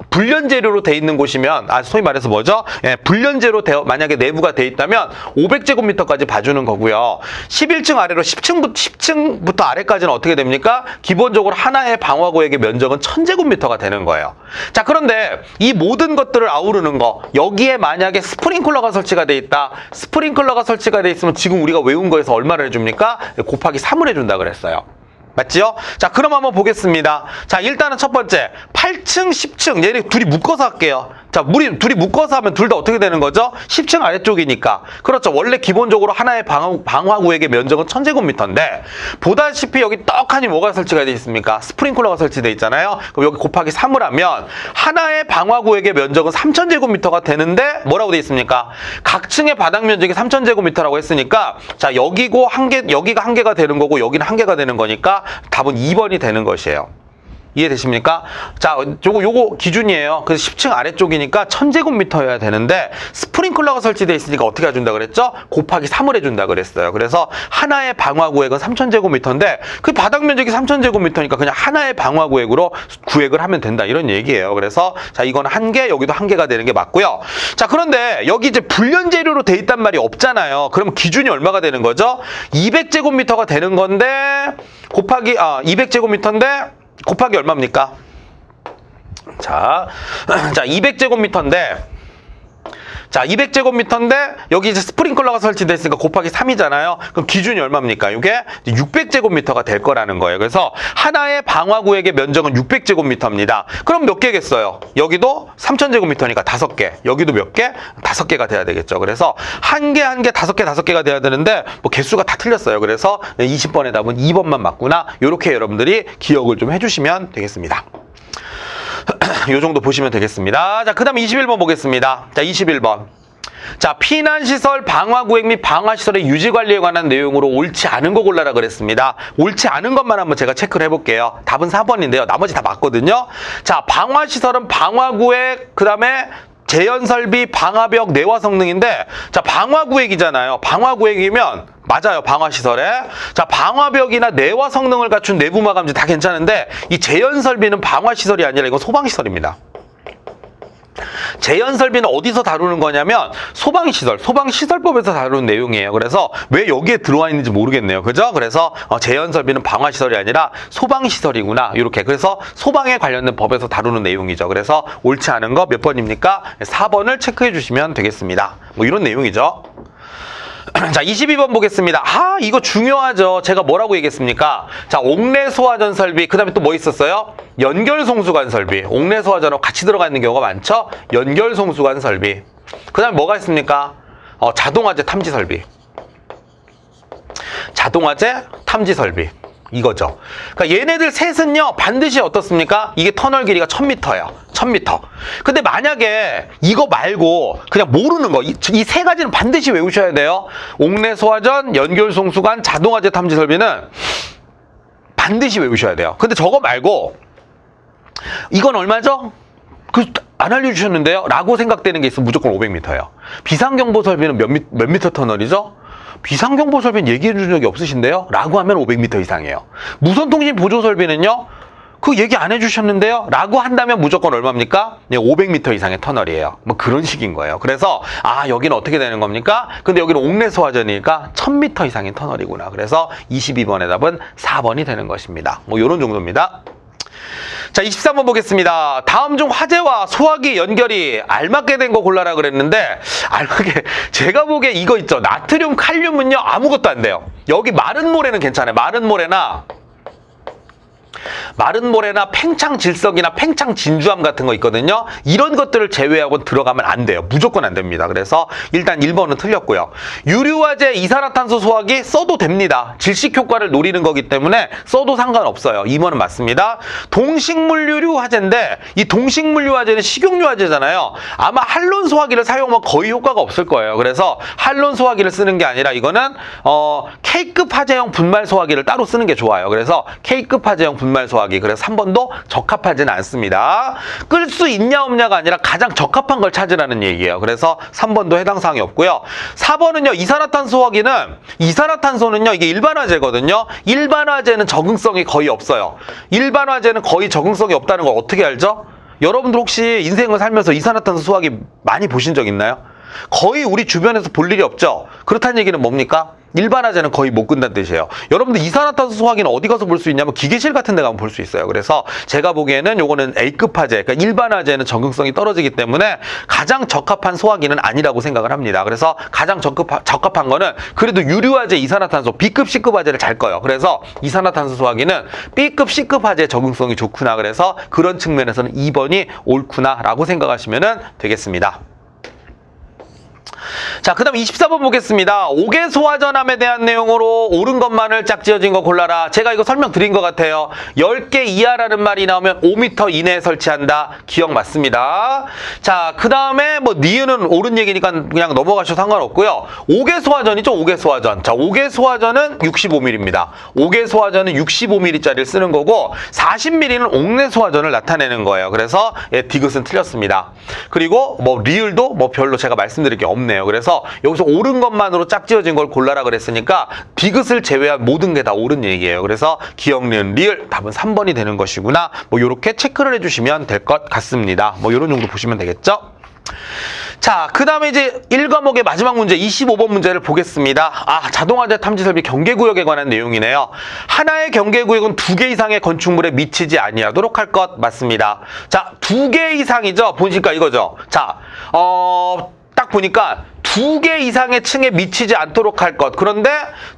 불연재료로 돼 있는 곳이면, 소위 말해서 뭐죠? 예, 불연재로 만약에 내부가 돼 있다면 500제곱미터까지 봐주는 거고요. 11층 아래로 10층부터 아래까지는 어떻게 됩니까? 기본적으로 하나의 방화구역의 면적은 1000제곱미터가 되는 거예요. 자, 그런데 이 모든 것들을 아우르는 거, 여기에 만약에 스프링클러가 설치가 돼 있다. 스프링클러가 설치가 돼 있으면 지금 우리가 외운 거에서 얼마를 해줍니까? 곱하기 3을 해준다 그랬어요. 맞지요? 자, 그럼 한번 보겠습니다. 자, 일단은 첫 번째 8층, 10층 얘네 둘이 묶어서 할게요. 자, 우리 둘이 묶어서 하면 둘 다 어떻게 되는 거죠? 10층 아래쪽이니까. 그렇죠. 원래 기본적으로 하나의 방화구역의 면적은 1000제곱미터인데, 보다시피 여기 떡하니 뭐가 설치가 되어 있습니까? 스프링클러가 설치되어 있잖아요. 그럼 여기 곱하기 3을 하면 하나의 방화구역의 면적은 3000제곱미터가 되는데, 뭐라고 되어 있습니까? 각 층의 바닥 면적이 3000제곱미터라고 했으니까, 자, 여기가 한 개가 되는 거고 여기는 한 개가 되는 거니까 답은 2번이 되는 것이에요. 이해되십니까? 자, 요거 기준이에요. 그래서 10층 아래쪽이니까 1000제곱미터여야 되는데, 스프링클러가 설치되어 있으니까 어떻게 해준다 그랬죠? 곱하기 3을 해준다 그랬어요. 그래서 하나의 방화구역은 3000제곱미터인데, 그 바닥 면적이 3000제곱미터니까 그냥 하나의 방화구역으로 구획을 하면 된다. 이런 얘기예요. 그래서, 자, 이건 한 개, 여기도 한 개가 되는 게 맞고요. 자, 그런데 여기 이제 불연재료로 돼 있단 말이 없잖아요. 그럼 기준이 얼마가 되는 거죠? 200제곱미터가 되는 건데, 곱하기, 200제곱미터인데, 곱하기 얼마입니까? 자, 200제곱미터인데, 자, 200제곱미터인데, 여기 이제 스프링클러가 설치되어 있으니까 곱하기 3이잖아요. 그럼 기준이 얼마입니까? 이게 600제곱미터가 될 거라는 거예요. 그래서 하나의 방화구역의 면적은 600제곱미터입니다. 그럼 몇 개겠어요? 여기도 3000제곱미터니까 5개. 여기도 몇 개? 5개가 돼야 되겠죠. 그래서 한 개, 5개가 돼야 되는데, 뭐 개수가 다 틀렸어요. 그래서 20번의 답은 2번만 맞구나. 이렇게 여러분들이 기억을 좀 해주시면 되겠습니다. 요 정도 보시면 되겠습니다. 자, 그 다음에 21번 보겠습니다. 자, 21번. 자, 피난시설, 방화구역 및 방화시설의 유지관리에 관한 내용으로 옳지 않은 거 골라라 그랬습니다. 옳지 않은 것만 한번 제가 체크를 해볼게요. 답은 4번인데요. 나머지 다 맞거든요. 자, 방화시설은 방화구역, 그 다음에 재현설비, 방화벽, 내화 성능인데, 자, 방화구역이잖아요. 방화구역이면 맞아요. 방화시설에. 자, 방화벽이나 내화 성능을 갖춘 내부 마감재 다 괜찮은데, 이 재현설비는 방화시설이 아니라 이건 소방시설입니다. 재현설비는 어디서 다루는 거냐면 소방시설, 소방시설법에서 다루는 내용이에요. 그래서 왜 여기에 들어와 있는지 모르겠네요. 그죠? 그래서 재현설비는 방화시설이 아니라 소방시설이구나. 이렇게. 그래서 소방에 관련된 법에서 다루는 내용이죠. 그래서 옳지 않은 거 몇 번입니까? 4번을 체크해 주시면 되겠습니다. 뭐 이런 내용이죠. 자, 22번 보겠습니다. 이거 중요하죠. 제가 뭐라고 얘기했습니까? 자, 옥내소화전 설비, 그 다음에 또 뭐 있었어요? 연결송수관 설비. 옥내소화전하고 같이 들어가 있는 경우가 많죠? 연결송수관 설비. 그 다음에 뭐가 있습니까? 자동화재 탐지 설비. 자동화재 탐지 설비. 이거죠. 그러니까 얘네들 셋은요, 반드시 어떻습니까? 이게 터널 길이가 1000m예요. 1000m. 근데 만약에 이거 말고 그냥 모르는 거, 이 세 가지는 반드시 외우셔야 돼요. 옥내 소화전, 연결 송수관, 자동화재 탐지 설비는 반드시 외우셔야 돼요. 근데 저거 말고 이건 얼마죠? 안 알려주셨는데요? 라고 생각되는 게 있으면 무조건 500m예요. 비상경보 설비는 몇 미터 터널이죠? 비상경보 설비는 얘기해 준 적이 없으신데요? 라고 하면 500m 이상이에요. 무선통신 보조 설비는요? 그 얘기 안 해주셨는데요? 라고 한다면 무조건 얼마입니까? 네, 500m 이상의 터널이에요. 뭐 그런 식인 거예요. 그래서 여기는 어떻게 되는 겁니까? 근데 여기는 옥내 소화전이니까 1000m 이상의 터널이구나. 그래서 22번의 답은 4번이 되는 것입니다. 뭐 이런 정도입니다. 자, 23번 보겠습니다. 다음 중 화재와 소화기 연결이 알맞게 된 거 골라라 그랬는데, 알맞게, 제가 보기에 이거 있죠. 나트륨, 칼륨은요, 아무것도 안 돼요. 여기 마른 모래는 괜찮아요. 마른 모래나 팽창 질석이나 팽창 진주암 같은 거 있거든요. 이런 것들을 제외하고 들어가면 안 돼요. 무조건 안 됩니다. 그래서 일단 1번은 틀렸고요. 유류화재 이산화탄소 소화기 써도 됩니다. 질식 효과를 노리는 거기 때문에 써도 상관없어요. 2번은 맞습니다. 동식물유류 화재인데 이 동식물유 화재는 식용유 화재잖아요. 아마 할론 소화기를 사용하면 거의 효과가 없을 거예요. 그래서 할론 소화기를 쓰는 게 아니라 이거는 K급 화재용 분말 소화기를 따로 쓰는 게 좋아요. 그래서 K급 화재용 분말 소화기. 그래서 3번도 적합하지는 않습니다. 끌 수 있냐 없냐가 아니라 가장 적합한 걸 찾으라는 얘기예요. 그래서 3번도 해당 사항이 없고요. 4번은요. 이산화탄소 소화기는 이산화탄소는요. 이게 일반화재거든요. 일반화재는 적응성이 거의 없어요. 일반화재는 거의 적응성이 없다는 걸 어떻게 알죠? 여러분들 혹시 인생을 살면서 이산화탄소 소화기 많이 보신 적 있나요? 거의 우리 주변에서 볼 일이 없죠. 그렇다는 얘기는 뭡니까? 일반화재는 거의 못 끈다는 뜻이에요. 여러분들 이산화탄소 소화기는 어디 가서 볼 수 있냐면 기계실 같은 데 가면 볼 수 있어요. 그래서 제가 보기에는 요거는 A급 화재, 그러니까 일반화재는 적응성이 떨어지기 때문에 가장 적합한 소화기는 아니라고 생각을 합니다. 그래서 가장 적합한 거는 그래도 유류화재 이산화탄소 B급, C급 화재를 잘 거예요. 그래서 이산화탄소 소화기는 B급, C급 화재 적응성이 좋구나. 그래서 그런 측면에서는 2번이 옳구나 라고 생각하시면 되겠습니다. 자, 그 다음 24번 보겠습니다. 5개 소화전함에 대한 내용으로 옳은 것만을 짝지어진 거 골라라. 제가 이거 설명드린 것 같아요. 10개 이하라는 말이 나오면 5m 이내에 설치한다. 기억 맞습니다. 자, 그 다음에 뭐 니은은 옳은 얘기니까 그냥 넘어가셔도 상관없고요. 5개 소화전이죠. 5개 소화전. 자, 5개 소화전은 65mm입니다. 5개 소화전은 65mm짜리를 쓰는 거고 40mm는 옥내 소화전을 나타내는 거예요. 그래서 디귿은 틀렸습니다. 그리고 뭐 리을도 뭐 별로 제가 말씀드릴 게 없네요. 그래서 여기서 옳은 것만으로 짝지어진 걸 골라라 그랬으니까 디귿을 제외한 모든 게 다 옳은 얘기예요. 그래서 기억, 니은, 리을 답은 3번이 되는 것이구나. 뭐 이렇게 체크를 해주시면 될 것 같습니다. 뭐 이런 정도 보시면 되겠죠. 자, 그 다음에 이제 1과목의 마지막 문제 25번 문제를 보겠습니다. 자동화재 탐지설비 경계구역에 관한 내용이네요. 하나의 경계구역은 2개 이상의 건축물에 미치지 아니하도록 할 것 맞습니다. 자, 2개 이상이죠. 보니까 이거죠. 자, 딱 보니까 2개 이상의 층에 미치지 않도록 할 것. 그런데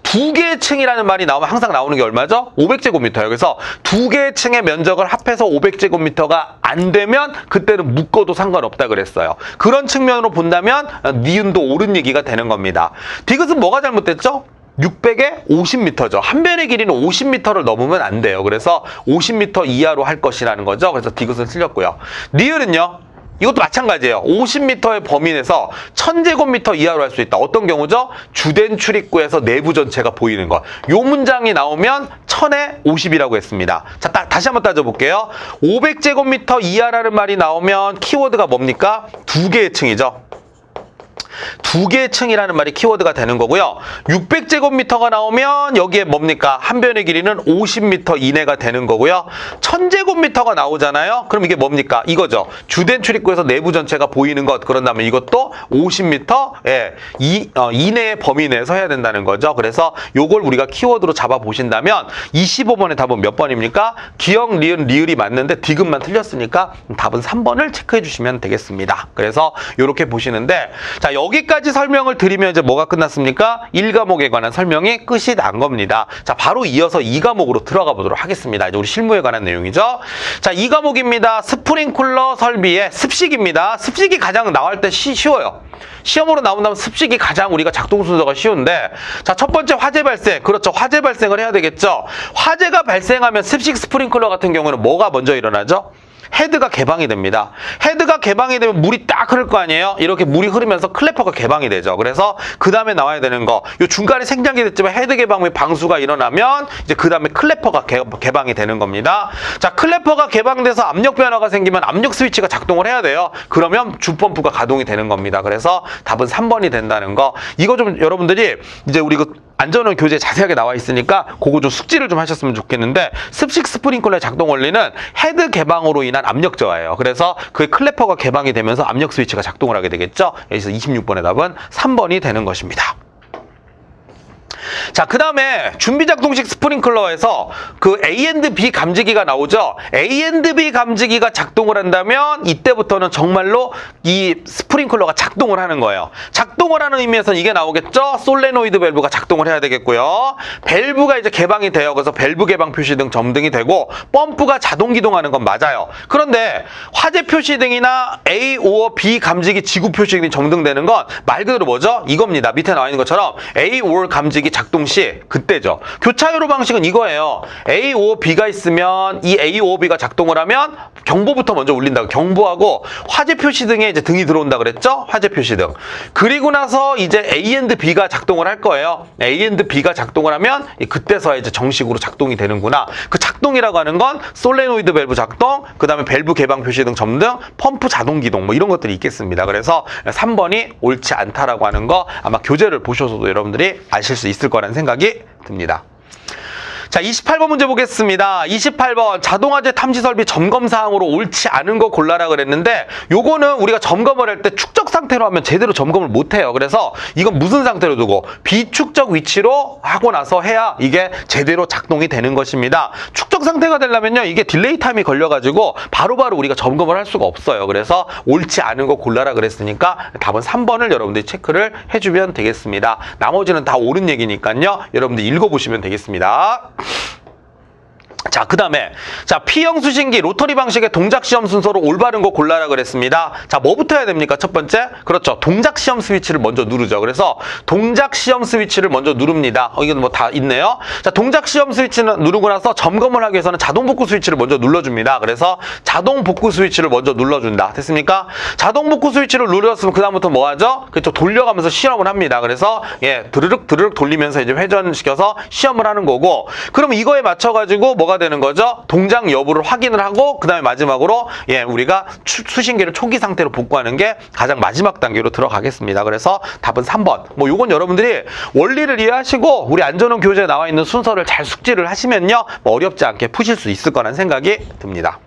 2개의 층이라는 말이 나오면 항상 나오는 게 얼마죠? 500제곱미터예요. 그래서 2개의 층의 면적을 합해서 500제곱미터가 안 되면 그때는 묶어도 상관없다 그랬어요. 그런 측면으로 본다면 니은도 옳은 얘기가 되는 겁니다. 디귿은 뭐가 잘못됐죠? 600에 50m죠. 한 변의 길이는 50m를 넘으면 안 돼요. 그래서 50m 이하로 할 것이라는 거죠. 그래서 디귿은 틀렸고요. 리을은요. 이것도 마찬가지예요. 50m의 범위 내에서 1000제곱미터 이하로 할 수 있다. 어떤 경우죠? 주된 출입구에서 내부 전체가 보이는 것. 요 문장이 나오면 1000에 50이라고 했습니다. 자, 다시 한번 따져볼게요. 500제곱미터 이하라는 말이 나오면 키워드가 뭡니까? 2개의 층이죠. 2개의 층이라는 말이 키워드가 되는 거고요. 600제곱미터가 나오면 여기에 뭡니까? 한 변의 길이는 50m 이내가 되는 거고요. 1000제곱미터가 나오잖아요. 그럼 이게 뭡니까? 이거죠. 주된 출입구에서 내부 전체가 보이는 것. 그런다면 이것도 50m 이내의 범위 내에서 해야 된다는 거죠. 그래서 요걸 우리가 키워드로 잡아 보신다면 25번의 답은 몇 번입니까? 기억, 리은, 리을이 맞는데 디귿만 틀렸으니까 답은 3번을 체크해 주시면 되겠습니다. 그래서 이렇게 보시는데 자, 여기 여기까지 설명을 드리면 이제 뭐가 끝났습니까? 1과목에 관한 설명이 끝이 난 겁니다. 자, 바로 이어서 2과목으로 들어가 보도록 하겠습니다. 이제 우리 실무에 관한 내용이죠. 자, 2과목입니다. 스프링클러 설비의 습식입니다. 습식이 가장 나올 때 쉬워요. 시험으로 나온다면 습식이 가장 우리가 작동 순서가 쉬운데, 자, 첫 번째 화재 발생. 그렇죠. 화재 발생을 해야 되겠죠. 화재가 발생하면 습식 스프링클러 같은 경우는 뭐가 먼저 일어나죠? 헤드가 개방이 됩니다. 헤드가 개방이 되면 물이 딱 흐를 거 아니에요? 이렇게 물이 흐르면서 클래퍼가 개방이 되죠. 그래서 그 다음에 나와야 되는 거, 요 중간에 생략이 됐지만 헤드 개방 및 방수가 일어나면 이제 그 다음에 클래퍼가 개방이 되는 겁니다. 자, 클래퍼가 개방돼서 압력 변화가 생기면 압력 스위치가 작동을 해야 돼요. 그러면 주펌프가 가동이 되는 겁니다. 그래서 답은 3번이 된다는 거. 이거 좀 여러분들이 이제 우리 안전원 교재에 자세하게 나와 있으니까 그거 좀 숙지를 좀 하셨으면 좋겠는데, 습식 스프링클러의 작동 원리는 헤드 개방으로 인한 압력 저하예요. 그래서 그 클래퍼가 개방이 되면서 압력 스위치가 작동을 하게 되겠죠. 여기서 26번의 답은 3번이 되는 것입니다. 자, 그 다음에 준비작동식 스프링클러에서 그 A&B 감지기가 나오죠. A&B 감지기가 작동을 한다면 이때부터는 정말로 이 스프링클러가 작동을 하는 거예요. 작동을 하는 의미에서는 이게 나오겠죠. 솔레노이드 밸브가 작동을 해야 되겠고요. 밸브가 이제 개방이 돼요. 그래서 밸브 개방 표시등 점등이 되고, 펌프가 자동 기동하는 건 맞아요. 그런데 화재 표시등이나 A, or B 감지기 지구 표시등이 점등되는 건 말 그대로 뭐죠? 이겁니다. 밑에 나와 있는 것처럼 A, or 감지기 작동 시 그때죠. 교차요로 방식은 이거예요. A, O, B가 있으면 이 A, O, B가 작동을 하면 경보부터 먼저 울린다고. 경보하고 화재 표시 등에 이제 등이 들어온다 그랬죠? 화재 표시 등. 그리고 나서 이제 A and B가 작동을 할 거예요. A and B가 작동을 하면 그때서야 이제 정식으로 작동이 되는구나. 그 작동이라고 하는 건 솔레노이드 밸브 작동, 그 다음에 밸브 개방 표시 등 점등, 펌프 자동 기동 뭐 이런 것들이 있겠습니다. 그래서 3번이 옳지 않다라고 하는 거 아마 교재를 보셔서도 여러분들이 아실 수 있을 거라는 생각이 듭니다. 자, 28번 문제 보겠습니다. 28번 자동화재 탐지 설비 점검 사항으로 옳지 않은 거 골라라 그랬는데, 요거는 우리가 점검을 할 때 축적 상태로 하면 제대로 점검을 못 해요. 그래서 이건 무슨 상태로 두고 비축적 위치로 하고 나서 해야 이게 제대로 작동이 되는 것입니다. 축적 상태가 되려면요, 이게 딜레이 타임이 걸려가지고 바로바로 우리가 점검을 할 수가 없어요. 그래서 옳지 않은 거 골라라 그랬으니까 답은 3번을 여러분들이 체크를 해주면 되겠습니다. 나머지는 다 옳은 얘기니까요, 여러분들 읽어보시면 되겠습니다. 자, 그 다음에 자, P형 수신기 로터리 방식의 동작 시험 순서로 올바른 거 골라라 그랬습니다. 자, 뭐부터 해야 됩니까? 첫 번째, 그렇죠, 동작 시험 스위치를 먼저 누르죠. 그래서 동작 시험 스위치를 먼저 누릅니다. 이건 뭐 다 있네요. 자, 동작 시험 스위치는 누르고 나서 점검을 하기 위해서는 자동 복구 스위치를 먼저 눌러줍니다. 그래서 자동 복구 스위치를 먼저 눌러준다. 됐습니까? 자동 복구 스위치를 눌렀으면 그 다음부터 뭐 하죠? 그렇죠, 돌려가면서 시험을 합니다. 그래서 드르륵 돌리면서 이제 회전시켜서 시험을 하는 거고, 그럼 이거에 맞춰가지고 뭐가 되는 거죠? 동작 여부를 확인을 하고, 그 다음에 마지막으로 우리가 수신기를 초기 상태로 복구하는 게 가장 마지막 단계로 들어가겠습니다. 그래서 답은 3번. 뭐 요건 여러분들이 원리를 이해하시고 우리 안전원 교재에 나와 있는 순서를 잘 숙지를 하시면요, 뭐 어렵지 않게 푸실 수 있을 거라는 생각이 듭니다.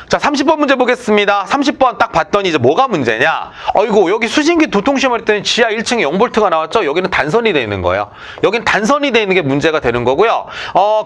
자, 30번 문제 보겠습니다. 30번 딱 봤더니 이제 뭐가 문제냐? 어이구, 여기 수신기 도통시험을 했더니 지하 1층에 0V가 나왔죠? 여기는 단선이 되어 있는 거예요. 여기는 단선이 되어 있는 게 문제가 되는 거고요.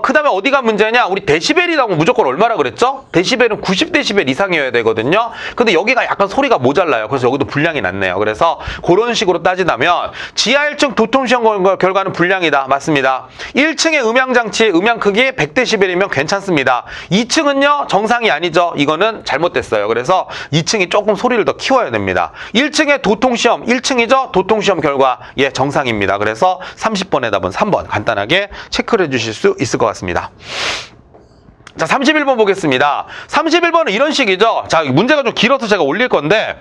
그 다음에 어디가 문제냐? 우리 데시벨이라고 무조건 얼마라 그랬죠? 데시벨은 90데시벨 이상이어야 되거든요. 근데 여기가 약간 소리가 모자라요. 그래서 여기도 불량이 났네요. 그래서 그런 식으로 따지다면 지하 1층 도통시험 결과는 불량이다. 맞습니다. 1층의 음향장치, 음향 크기 100데시벨이면 괜찮습니다. 2층은요, 정상이 아니죠. 이거는 잘못됐어요. 그래서 2층이 조금 소리를 더 키워야 됩니다. 1층의 도통시험, 1층이죠? 도통시험 결과 정상입니다. 그래서 30번의 답은 3번 간단하게 체크를 해주실 수 있을 것 같습니다. 자, 31번 보겠습니다. 31번은 이런 식이죠. 자, 문제가 좀 길어서 제가 올릴 건데,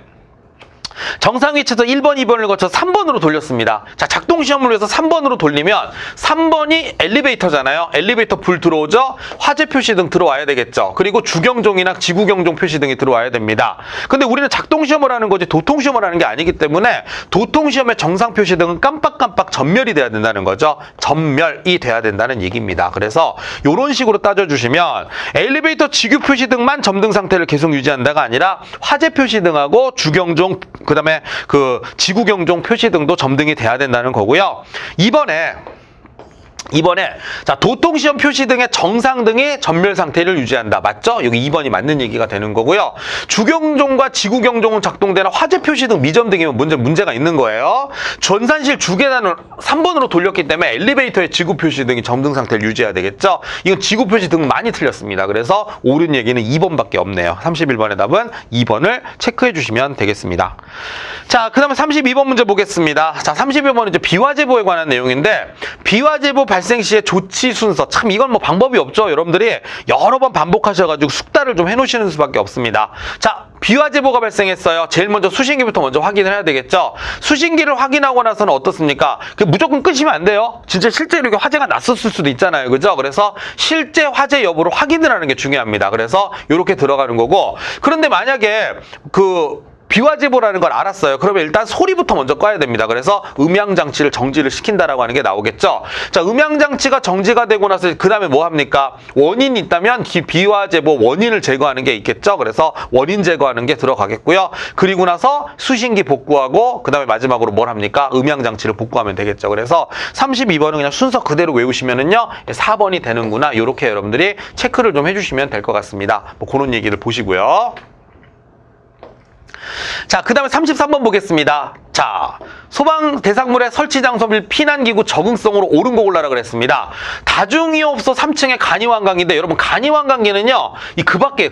정상 위치에서 1번, 2번을 거쳐 3번으로 돌렸습니다. 자, 작동 시험을 위해서 3번으로 돌리면 3번이 엘리베이터잖아요. 엘리베이터 불 들어오죠? 화재 표시 등 들어와야 되겠죠. 그리고 주경종이나 지구경종 표시 등이 들어와야 됩니다. 근데 우리는 작동 시험을 하는 거지 도통 시험을 하는 게 아니기 때문에 도통 시험의 정상 표시 등은 깜빡깜빡 전멸이 돼야 된다는 거죠. 전멸이 돼야 된다는 얘기입니다. 그래서 이런 식으로 따져주시면 엘리베이터 지구 표시 등만 점등 상태를 계속 유지한다가 아니라 화재 표시 등하고 주경종, 그 다음에 그 지구경종 표시 등도 점등이 돼야 된다는 거고요. 이번에 이번에 자 도통시험 표시 등의 정상 등이 전멸 상태를 유지한다. 맞죠? 여기 2번이 맞는 얘기가 되는 거고요. 주경종과 지구경종은 작동되는 화재 표시 등 미점 등이면 문제가 있는 거예요. 전산실 주계단을 3번으로 돌렸기 때문에 엘리베이터의 지구 표시 등이 점등 상태를 유지해야 되겠죠? 이건 지구 표시 등 많이 틀렸습니다. 그래서 옳은 얘기는 2번밖에 없네요. 31번의 답은 2번을 체크해 주시면 되겠습니다. 자, 그 다음에 32번 문제 보겠습니다. 자, 31번은 이제 비화제보에 관한 내용인데 비화제보 발생 시의 조치 순서, 참 이건 뭐 방법이 없죠. 여러분들이 여러 번 반복하셔가지고 숙달을 좀 해놓으시는 수밖에 없습니다. 자, 비화제보가 발생했어요. 제일 먼저 수신기부터 먼저 확인을 해야 되겠죠. 수신기를 확인하고 나서는 어떻습니까? 무조건 끄시면 안 돼요. 진짜 실제로 이렇게 화재가 났었을 수도 있잖아요. 그죠? 그래서 실제 화재 여부를 확인을 하는 게 중요합니다. 그래서 이렇게 들어가는 거고, 그런데 만약에 비화제보라는 걸 알았어요. 그러면 일단 소리부터 먼저 꺼야 됩니다. 그래서 음향장치를 정지를 시킨다라고 하는 게 나오겠죠. 자, 음향장치가 정지가 되고 나서 그 다음에 뭐 합니까? 원인이 있다면 비화제보 원인을 제거하는 게 있겠죠. 그래서 원인 제거하는 게 들어가겠고요. 그리고 나서 수신기 복구하고 그 다음에 마지막으로 뭘 합니까? 음향장치를 복구하면 되겠죠. 그래서 32번은 그냥 순서 그대로 외우시면은요 4번이 되는구나. 이렇게 여러분들이 체크를 좀 해주시면 될 것 같습니다. 뭐 그런 얘기를 보시고요. 자, 그 다음에 33번 보겠습니다. 자, 소방 대상물의 설치 장소 및 피난기구 적응성으로 옳은 거 골라라 그랬습니다. 다중이용업소 3층의 간이완강기인데 여러분 간이완강기는요 그 밖에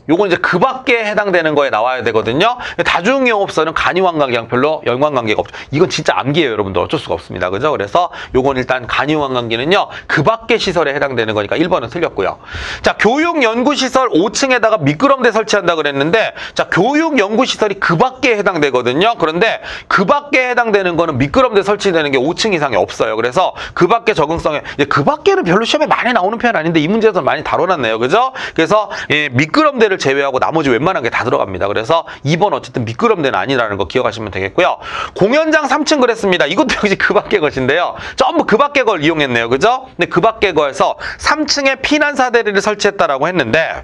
요건 이제 그 밖에 해당되는 거에 나와야 되거든요. 다중이용업소는 간이완강기랑 별로 연관관계가 없죠. 이건 진짜 암기예요. 여러분들 어쩔 수가 없습니다. 그죠? 그래서 요건 일단 간이완강기는요 그 밖에 시설에 해당되는 거니까 1번은 틀렸고요. 자, 교육연구시설 5층에다가 미끄럼대 설치한다 그랬는데 자, 교육연구시설이 그 밖에 해당되거든요. 그런데 그 밖에 해당되는 거는 미끄럼대 설치되는 게 5층 이상이 없어요. 그래서 그 밖에 적응성에 그 밖에는 별로 시험에 많이 나오는 편 아닌데 이 문제에서 많이 다뤄놨네요. 그죠? 그래서 미끄럼대를 제외하고 나머지 웬만한 게 다 들어갑니다. 그래서 2번 어쨌든 미끄럼대는 아니라는 거 기억하시면 되겠고요. 공연장 3층 그랬습니다. 이것도 역시 그 밖의 것인데요. 전부 그 밖의 걸 이용했네요. 그죠? 근데 그 밖의 거에서 3층에 피난사다리를 설치했다라고 했는데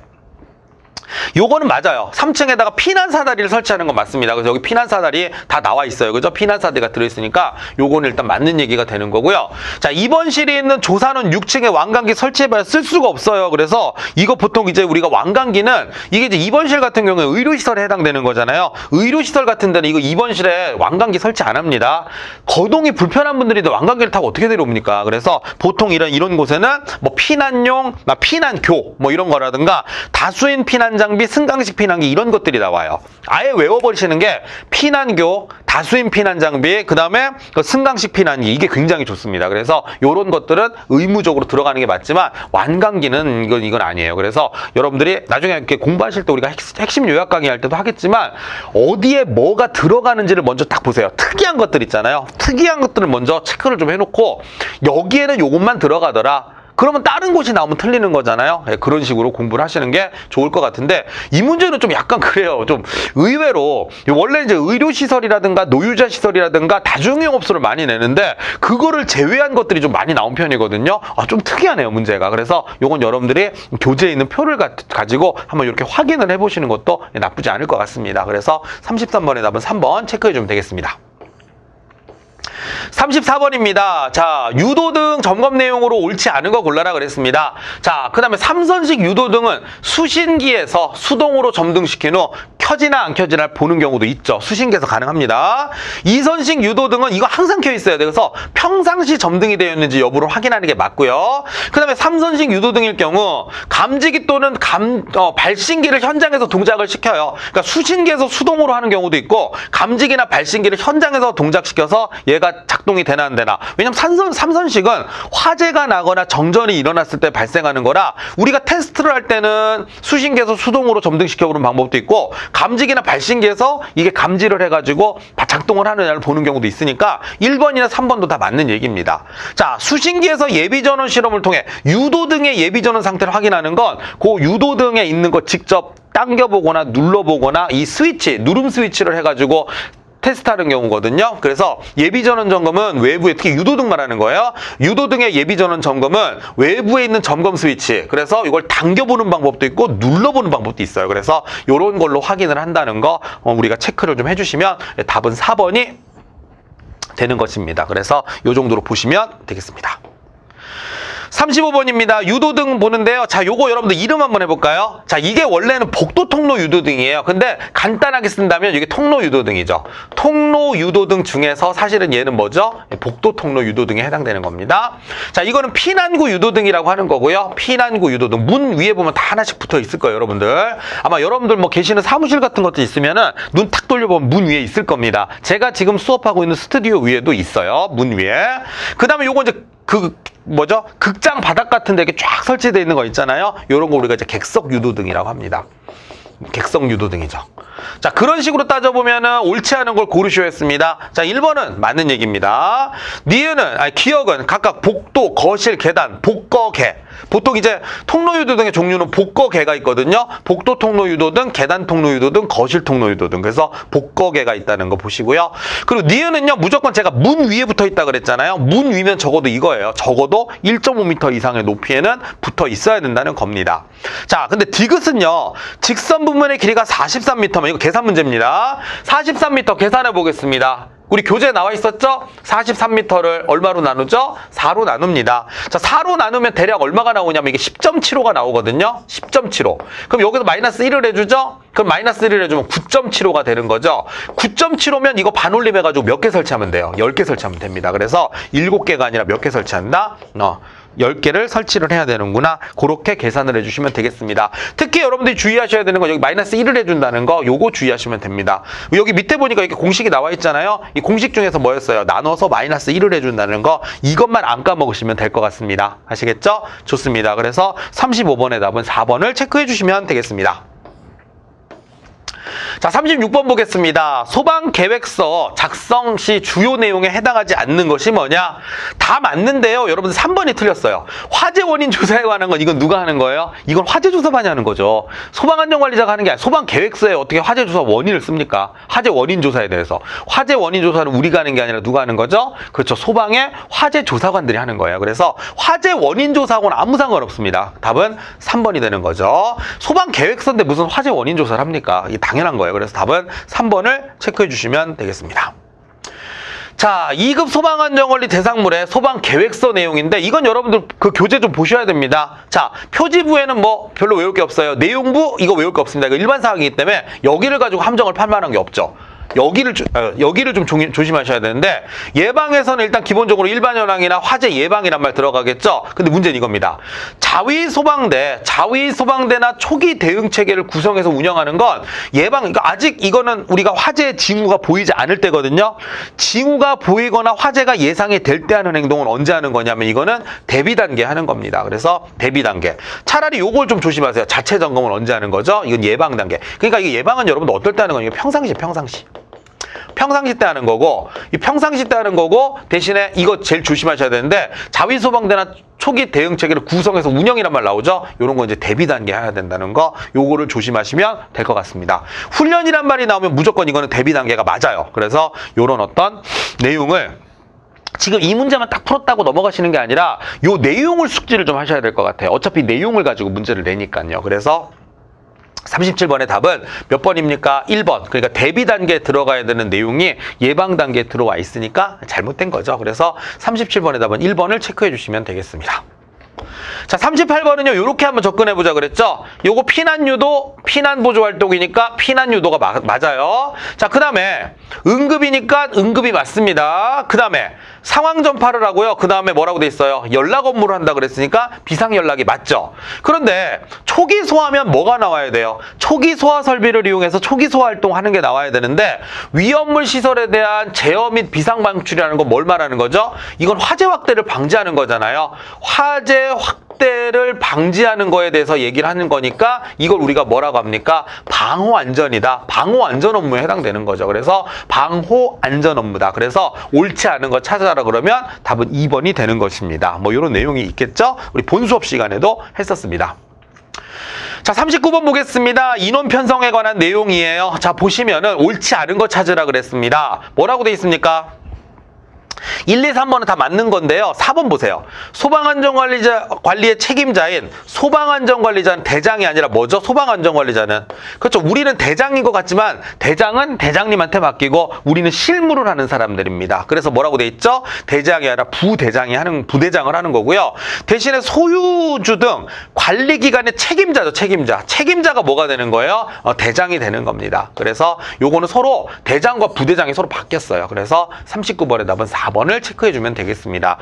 요거는 맞아요. 3층에다가 피난사다리를 설치하는 건 맞습니다. 그래서 여기 피난사다리 다 나와 있어요. 그죠? 피난사다리가 들어있으니까 요거는 일단 맞는 얘기가 되는 거고요. 자, 이번 실에 있는 조산원 6층에 완강기 설치해봐야 쓸 수가 없어요. 그래서 이거 보통 이제 우리가 완강기는 이게 이제 입원실 같은 경우에 의료시설에 해당되는 거잖아요. 의료시설 같은 데는 이거 입원실에 완강기 설치 안 합니다. 거동이 불편한 분들이 완강기를 타고 어떻게 내려옵니까? 그래서 보통 이런 곳에는 뭐 피난용, 피난교 뭐 이런 거라든가 다수인 피난 장비, 승강식 피난기 이런 것들이 나와요. 아예 외워버리시는 게 피난교, 다수인 피난 장비, 그 다음에 승강식 피난기 이게 굉장히 좋습니다. 그래서 이런 것들은 의무적으로 들어가는 게 맞지만 완강기는 이건 아니에요. 그래서 여러분들이 나중에 이렇게 공부하실 때 우리가 핵심 요약 강의 할 때도 하겠지만 어디에 뭐가 들어가는지를 먼저 딱 보세요. 특이한 것들 있잖아요. 특이한 것들을 먼저 체크를 좀 해놓고 여기에는 요것만 들어가더라. 그러면 다른 곳이 나오면 틀리는 거잖아요. 그런 식으로 공부를 하시는 게 좋을 것 같은데 이 문제는 좀 약간 그래요. 좀 의외로 원래 이제 의료시설이라든가 노유자시설이라든가 다중이용업소를 많이 내는데 그거를 제외한 것들이 좀 많이 나온 편이거든요. 좀 특이하네요, 문제가. 그래서 요건 여러분들이 교재에 있는 표를 가지고 한번 이렇게 확인을 해보시는 것도 나쁘지 않을 것 같습니다. 그래서 33번의 답은 3번 체크해 주면 되겠습니다. 34번입니다. 자, 유도등 점검 내용으로 옳지 않은 거 골라라 그랬습니다. 자, 그 다음에 3선식 유도등은 수신기에서 수동으로 점등시킨 후 켜지나 안 켜지나 보는 경우도 있죠. 수신기에서 가능합니다. 2선식 유도등은 이거 항상 켜 있어야 돼요. 그래서 평상시 점등이 되어 있는지 여부를 확인하는 게 맞고요. 그 다음에 3선식 유도등일 경우 감지기 또는 발신기를 현장에서 동작을 시켜요. 그러니까 수신기에서 수동으로 하는 경우도 있고 감지기나 발신기를 현장에서 동작시켜서 얘가 작동이 되나 안 되나. 왜냐면 3선식은 화재가 나거나 정전이 일어났을 때 발생하는 거라 우리가 테스트를 할 때는 수신기에서 수동으로 점등시켜보는 방법도 있고 감지기나 발신기에서 이게 감지를 해가지고 작동을 하느냐를 보는 경우도 있으니까 1번이나 3번도 다 맞는 얘기입니다. 자, 수신기에서 예비전원 실험을 통해 유도등의 예비전원 상태를 확인하는 건 그 유도등에 있는 거 직접 당겨보거나 눌러보거나 이 스위치, 누름 스위치를 해가지고 테스트하는 경우거든요. 그래서 예비전원 점검은 외부에 특히 유도등만 하는 거예요. 유도등의 예비전원 점검은 외부에 있는 점검 스위치. 그래서 이걸 당겨보는 방법도 있고 눌러보는 방법도 있어요. 그래서 이런 걸로 확인을 한다는 거 우리가 체크를 좀 해주시면 답은 4번이 되는 것입니다. 그래서 이 정도로 보시면 되겠습니다. 35번입니다. 유도등 보는데요. 자, 요거 여러분들 이름 한번 해볼까요? 자, 이게 원래는 복도 통로 유도등이에요. 근데 간단하게 쓴다면 이게 통로 유도등이죠. 통로 유도등 중에서 사실은 얘는 뭐죠? 복도 통로 유도등에 해당되는 겁니다. 자, 이거는 피난구 유도등이라고 하는 거고요. 피난구 유도등. 문 위에 보면 다 하나씩 붙어 있을 거예요, 여러분들. 아마 여러분들 뭐 계시는 사무실 같은 것도 있으면은 눈 탁 돌려보면 문 위에 있을 겁니다. 제가 지금 수업하고 있는 스튜디오 위에도 있어요. 문 위에. 그 다음에 요거 이제 뭐죠? 극장 바닥 같은 데 이렇게 쫙 설치되어 있는 거 있잖아요. 요런 거 우리가 이제 객석 유도등이라고 합니다. 객석 유도등이죠. 자, 그런 식으로 따져보면은 옳지 않은 걸 고르셔야 했습니다. 자, 1번은 맞는 얘기입니다. 기역은 각각 복도, 거실, 계단, 복거개. 보통 이제 통로 유도등의 종류는 복거개가 있거든요. 복도 통로 유도등, 계단 통로 유도등, 거실 통로 유도등. 그래서 복거개가 있다는 거 보시고요. 그리고 니은은요, 무조건 제가 문 위에 붙어 있다 그랬잖아요. 문 위면 적어도 이거예요. 적어도 1.5m 이상의 높이에는 붙어 있어야 된다는 겁니다. 자, 근데 디귿은요, 직선 부분의 길이가 43m면 이거 계산 문제입니다. 43m 계산해 보겠습니다. 우리 교재에 나와 있었죠? 43m를 얼마로 나누죠? 4로 나눕니다. 자, 4로 나누면 대략 얼마가 나오냐면 이게 10.75가 나오거든요. 10.75. 그럼 여기서 마이너스 1을 해주죠? 그럼 마이너스 1을 해주면 9.75가 되는 거죠. 9.75면 이거 반올림해가지고 몇 개 설치하면 돼요? 10개 설치하면 됩니다. 그래서 7개가 아니라 몇 개 설치한다? 10개를 설치를 해야 되는구나. 그렇게 계산을 해주시면 되겠습니다. 특히 여러분들이 주의하셔야 되는 건 여기 마이너스 1을 해준다는 거, 요거 주의하시면 됩니다. 여기 밑에 보니까 이렇게 공식이 나와 있잖아요. 이 공식 중에서 뭐였어요? 나눠서 마이너스 1을 해준다는 거, 이것만 안 까먹으시면 될 것 같습니다. 아시겠죠? 좋습니다. 그래서 35번의 답은 4번을 체크해 주시면 되겠습니다. 자, 36번 보겠습니다. 소방계획서 작성 시 주요 내용에 해당하지 않는 것이 뭐냐? 다 맞는데요. 여러분들 3번이 틀렸어요. 화재 원인 조사에 관한 건 이건 누가 하는 거예요? 이건 화재조사반이 하는 거죠. 소방안전관리자가 하는 게 아니라 소방계획서에 어떻게 화재조사 원인을 씁니까? 화재 원인 조사에 대해서. 화재 원인 조사는 우리가 하는 게 아니라 누가 하는 거죠? 그렇죠. 소방의 화재조사관들이 하는 거예요. 그래서 화재 원인 조사하고는 아무 상관없습니다. 답은 3번이 되는 거죠. 소방계획서인데 무슨 화재 원인 조사를 합니까? 이게 당연한 거예요. 그래서 답은 3번을 체크해 주시면 되겠습니다. 자, 2급 소방안전관리 대상물의 소방계획서 내용인데 이건 여러분들 그 교재 좀 보셔야 됩니다. 자, 표지부에는 뭐 별로 외울 게 없어요. 내용부 이거 외울 게 없습니다. 이거 일반 사항이기 때문에 여기를 가지고 함정을 팔 만한 게 없죠. 여기를 좀 조심하셔야 되는데 예방에서는 일단 기본적으로 일반 현황이나 화재 예방이란 말 들어가겠죠. 근데 문제는 이겁니다. 자위소방대나 초기 대응 체계를 구성해서 운영하는 건 예방, 그러니까 아직 이거는 우리가 화재 징후가 보이지 않을 때거든요. 징후가 보이거나 화재가 예상이 될 때 하는 행동은 언제 하는 거냐면 이거는 대비 단계 하는 겁니다. 그래서 대비 단계. 차라리 요걸 좀 조심하세요. 자체 점검은 언제 하는 거죠? 이건 예방 단계. 그러니까 이게 예방은 여러분들 어떨 때 하는 거예요? 평상시 때 하는 거고, 이 평상시 때 하는 거고, 대신에 이거 제일 조심하셔야 되는데, 자위소방대나 초기 대응 체계를 구성해서 운영이란 말 나오죠? 요런 거 이제 대비 단계 해야 된다는 거, 요거를 조심하시면 될 것 같습니다. 훈련이란 말이 나오면 무조건 이거는 대비 단계가 맞아요. 그래서 요런 어떤 내용을 지금 이 문제만 딱 풀었다고 넘어가시는 게 아니라 요 내용을 숙지를 좀 하셔야 될 것 같아요. 어차피 내용을 가지고 문제를 내니까요. 그래서 37번의 답은 몇 번입니까? 1번. 그러니까 대비 단계에 들어가야 되는 내용이 예방 단계에 들어와 있으니까 잘못된 거죠. 그래서 37번의 답은 1번을 체크해 주시면 되겠습니다. 자, 38번은요, 요렇게 한번 접근해보자 그랬죠? 요거 피난유도, 피난보조활동이니까 피난유도가 맞아요. 자, 그 다음에 응급이니까 응급이 맞습니다. 그 다음에 상황전파를 하고요. 그 다음에 뭐라고 돼 있어요? 연락 업무를 한다 그랬으니까 비상연락이 맞죠? 그런데 초기 소화하면 뭐가 나와야 돼요? 초기 소화 설비를 이용해서 초기 소화 활동하는 게 나와야 되는데 위험물 시설에 대한 제어 및 비상 방출이라는 건 뭘 말하는 거죠? 이건 화재 확대를 방지하는 거잖아요. 화재 확대를 방지하는 거에 대해서 얘기를 하는 거니까 이걸 우리가 뭐라고 합니까? 방호안전이다. 방호안전 업무에 해당되는 거죠. 그래서 방호안전 업무다. 그래서 옳지 않은 거 찾아라 그러면 답은 2번이 되는 것입니다. 뭐 이런 내용이 있겠죠? 우리 본수업 시간에도 했었습니다. 자, 39번 보겠습니다. 인원 편성에 관한 내용이에요. 자, 보시면은 옳지 않은 거 찾으라 그랬습니다. 뭐라고 돼 있습니까? 1, 2, 3번은 다 맞는 건데요. 4번 보세요. 소방안전관리의 책임자인 소방안전관리자는 대장이 아니라 뭐죠? 소방안전관리자는. 그렇죠. 우리는 대장인 것 같지만 대장은 대장님한테 맡기고 우리는 실무를 하는 사람들입니다. 그래서 뭐라고 돼 있죠? 대장이 아니라 부대장을 하는 거고요. 대신에 소유주 등 관리기관의 책임자죠. 책임자가 뭐가 되는 거예요? 대장이 되는 겁니다. 그래서 요거는 서로 대장과 부대장이 서로 바뀌었어요. 그래서 39번의 답은 4번을 체크해주면 되겠습니다.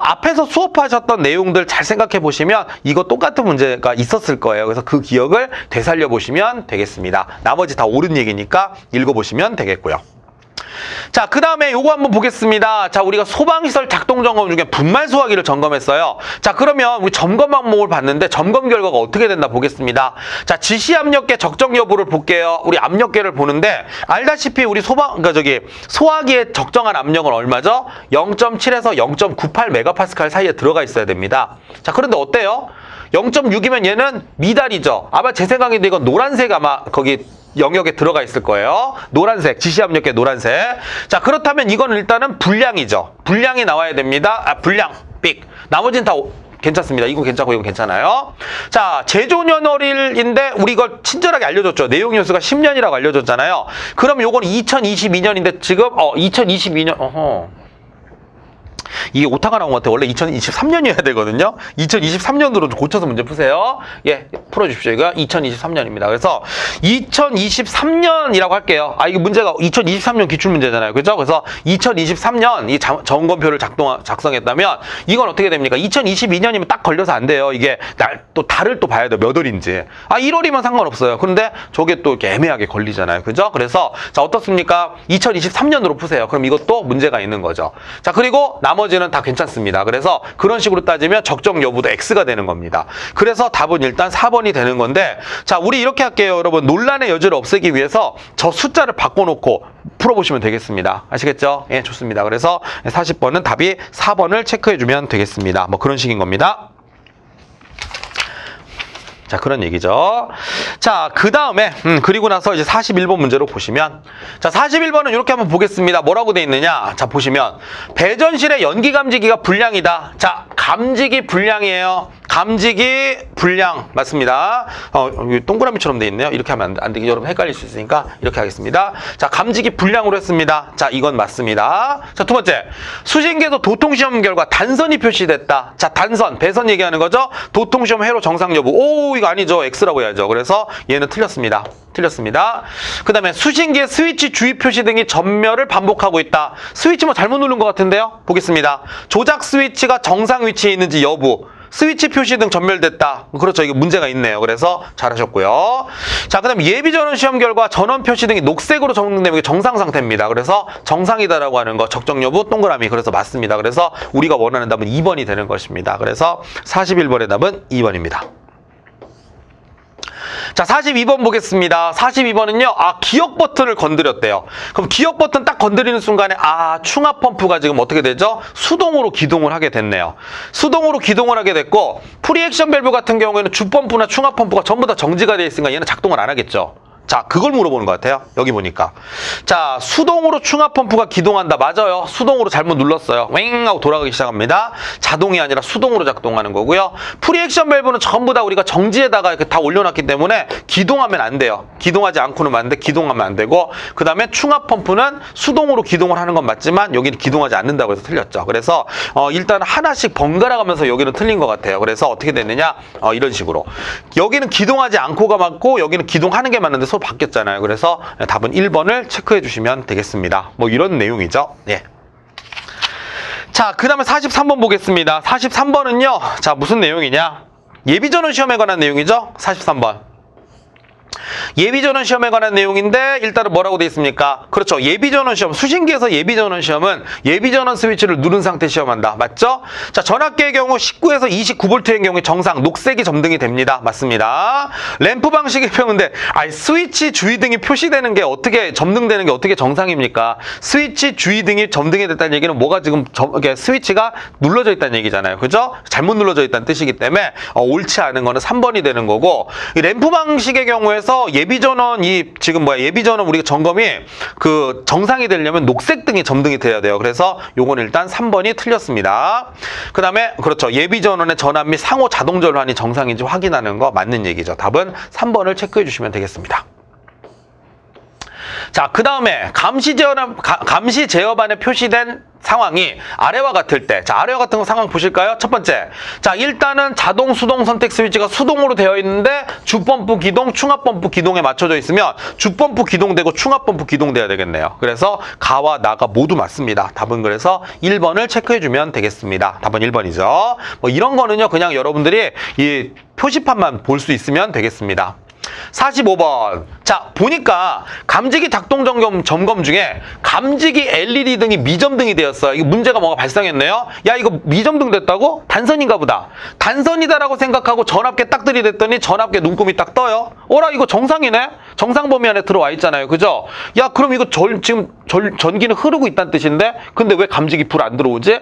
앞에서 수업하셨던 내용들 잘 생각해 보시면 이거 똑같은 문제가 있었을 거예요. 그래서 그 기억을 되살려 보시면 되겠습니다. 나머지 다 옳은 얘기니까 읽어보시면 되겠고요. 자, 그 다음에 요거 한번 보겠습니다. 자, 우리가 소방시설 작동 점검 중에 분말 소화기를 점검했어요. 자, 그러면 우리 점검 항목을 봤는데 점검 결과가 어떻게 됐나 보겠습니다. 자, 지시 압력계 적정 여부를 볼게요. 우리 압력계를 보는데 알다시피 우리 소화기의 적정한 압력은 얼마죠? 0.7에서 0.98 메가파스칼 사이에 들어가 있어야 됩니다. 자, 그런데 어때요? 0.6이면 얘는 미달이죠. 아마 제 생각인데 이건 노란색 아마 거기 영역에 들어가 있을 거예요. 노란색, 지시압력계 노란색. 자, 그렇다면 이건 일단은 불량이죠. 불량이 나와야 됩니다. 불량, 삑. 나머지는 다 괜찮습니다. 이거 괜찮고 이거 괜찮아요. 자, 제조년월일인데 우리 이걸 친절하게 알려줬죠. 내용 연수가 10년이라고 알려줬잖아요. 그럼 요건 2022년인데 지금 2022년 이게 오타가 나온 것 같아요. 원래 2023년이어야 되거든요. 2023년도로 고쳐서 문제 푸세요. 예, 풀어주십시오. 이거 2023년입니다. 그래서 2023년이라고 할게요. 이거 문제가 2023년 기출문제잖아요. 그죠? 그래서 2023년 이 점검표를 작성했다면 이건 어떻게 됩니까? 2022년이면 딱 걸려서 안 돼요. 이게 또 달을 또 봐야 돼요. 몇 월인지. 1월이면 상관없어요. 그런데 저게 또 이렇게 애매하게 걸리잖아요. 그죠? 그래서 자, 어떻습니까? 2023년으로 푸세요. 그럼 이것도 문제가 있는 거죠. 자, 그리고 나머지는 다 괜찮습니다. 그래서 그런 식으로 따지면 적정 여부도 X가 되는 겁니다. 그래서 답은 일단 4번이 되는 건데, 자, 우리 이렇게 할게요. 여러분, 논란의 여지를 없애기 위해서 저 숫자를 바꿔놓고 풀어보시면 되겠습니다. 아시겠죠? 예, 좋습니다. 그래서 40번은 답이 4번을 체크해주면 되겠습니다. 뭐 그런 식인 겁니다. 자, 그런 얘기죠. 자, 그 다음에 그리고 나서 이제 41번 문제로 보시면, 자, 41번은 이렇게 한번 보겠습니다. 뭐라고 돼 있느냐? 자, 보시면 배전실의 연기 감지기가 불량이다. 자, 감지기 불량이에요. 감지기 불량 맞습니다. 동그라미처럼 돼 있네요. 이렇게 하면 안 되게 여러분 헷갈릴 수 있으니까 이렇게 하겠습니다. 자, 감지기 불량으로 했습니다. 자, 이건 맞습니다. 자, 두 번째, 수신기에서 도통시험 결과 단선이 표시됐다. 자, 단선, 배선 얘기하는 거죠. 도통시험 회로 정상 여부. 오, 이거 아니죠. X라고 해야죠. 그래서 얘는 틀렸습니다. 그 다음에 수신기의 스위치 주의 표시 등이 전멸을 반복하고 있다. 스위치 뭐 잘못 누른 것 같은데요. 보겠습니다. 조작 스위치가 정상 위치에 있는지 여부. 스위치 표시 등 전멸됐다. 그렇죠. 이게 문제가 있네요. 그래서 잘하셨고요. 자, 그 다음에 예비전원 시험 결과 전원 표시 등이 녹색으로 적용되면 이게 정상 상태입니다. 그래서 정상이다라고 하는 거 적정 여부 동그라미. 그래서 맞습니다. 그래서 우리가 원하는 답은 2번이 되는 것입니다. 그래서 41번의 답은 2번입니다. 자, 42번 보겠습니다. 42번은요, 기역 버튼을 건드렸대요. 그럼 기역 버튼 딱 건드리는 순간에, 충압 펌프가 지금 어떻게 되죠? 수동으로 기동을 하게 됐네요. 수동으로 기동을 하게 됐고, 프리액션 밸브 같은 경우에는 주펌프나 충압 펌프가 전부 다 정지가 되어 있으니까 얘는 작동을 안 하겠죠. 자, 그걸 물어보는 것 같아요. 여기 보니까. 자, 수동으로 충압 펌프가 기동한다. 맞아요. 수동으로 잘못 눌렀어요. 왱 하고 돌아가기 시작합니다. 자동이 아니라 수동으로 작동하는 거고요. 프리액션 밸브는 전부 다 우리가 정지에다가 이렇게 다 올려놨기 때문에 기동하면 안 돼요. 기동하지 않고는 맞는데 기동하면 안 되고, 그 다음에 충압 펌프는 수동으로 기동을 하는 건 맞지만 여기는 기동하지 않는다고 해서 틀렸죠. 그래서 일단 하나씩 번갈아 가면서 여기는 틀린 것 같아요. 그래서 어떻게 됐느냐? 이런 식으로. 여기는 기동하지 않고가 맞고 여기는 기동하는 게 맞는데 서로 바뀌었잖아요. 그래서 답은 1번을 체크해 주시면 되겠습니다. 뭐 이런 내용이죠. 예. 자, 그 다음에 43번 보겠습니다. 43번은요. 자, 무슨 내용이냐? 예비전원 시험에 관한 내용이죠. 43번. 예비전원 시험에 관한 내용인데 일단은 뭐라고 되어 있습니까? 그렇죠. 예비전원 시험, 수신기에서 예비전원 시험은 예비전원 스위치를 누른 상태 시험한다. 맞죠? 자, 전압계의 경우 19에서 29V인 경우에 정상, 녹색이 점등이 됩니다. 맞습니다. 램프 방식의 경우인데 스위치 주의등이 표시되는 게 어떻게 점등되는 게 어떻게 정상입니까? 스위치 주의등이 점등이 됐다는 얘기는 뭐가 지금 스위치가 눌러져 있다는 얘기잖아요. 그죠? 잘못 눌러져 있다는 뜻이기 때문에 옳지 않은 거는 3번이 되는 거고, 이 램프 방식의 경우에서 예비전원 예비전원 우리가 점검이 그 정상이 되려면 녹색 등이 점등이 돼야 돼요. 그래서 요건 일단 3번이 틀렸습니다. 그 다음에 그렇죠. 예비전원의 전압 및 상호 자동 절환이 정상인지 확인하는 거 맞는 얘기죠. 답은 3번을 체크해 주시면 되겠습니다. 자, 그 다음에 감시 제어반에 표시된 상황이 아래와 같을 때, 자, 아래와 같은 거 상황 보실까요? 첫 번째, 자, 일단은 자동 수동 선택 스위치가 수동으로 되어 있는데 주펌프 기동, 충압펌프 기동에 맞춰져 있으면 주펌프 기동되고 충압펌프 기동돼야 되겠네요. 그래서 가와 나가 모두 맞습니다. 답은 그래서 1번을 체크해주면 되겠습니다. 답은 1번이죠. 뭐 이런 거는요, 그냥 여러분들이 이 표시판만 볼 수 있으면 되겠습니다. 45번. 자, 보니까 감지기 작동 점검 중에 감지기 LED 등이 미점등이 되었어요. 이거 문제가 뭐가 발생했네요. 야, 이거 미점등 됐다고? 단선인가 보다. 단선이다라고 생각하고 전압계 딱 들이댔더니 전압계 눈금이 딱 떠요. 어라, 이거 정상이네? 정상 범위 안에 들어와 있잖아요. 그죠? 야, 그럼 이거 지금 전기는 흐르고 있다는 뜻인데? 근데 왜 감지기 불 안 들어오지?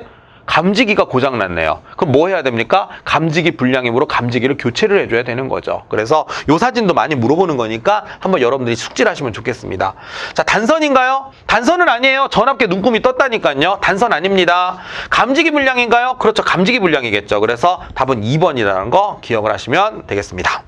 감지기가 고장났네요. 그럼 뭐 해야 됩니까? 감지기 불량이므로 감지기를 교체를 해줘야 되는 거죠. 그래서 요 사진도 많이 물어보는 거니까 한번 여러분들이 숙지를 하시면 좋겠습니다. 자, 단선인가요? 단선은 아니에요. 전압계 눈금이 떴다니까요. 단선 아닙니다. 감지기 불량인가요? 그렇죠. 감지기 불량이겠죠. 그래서 답은 2번이라는 거 기억을 하시면 되겠습니다.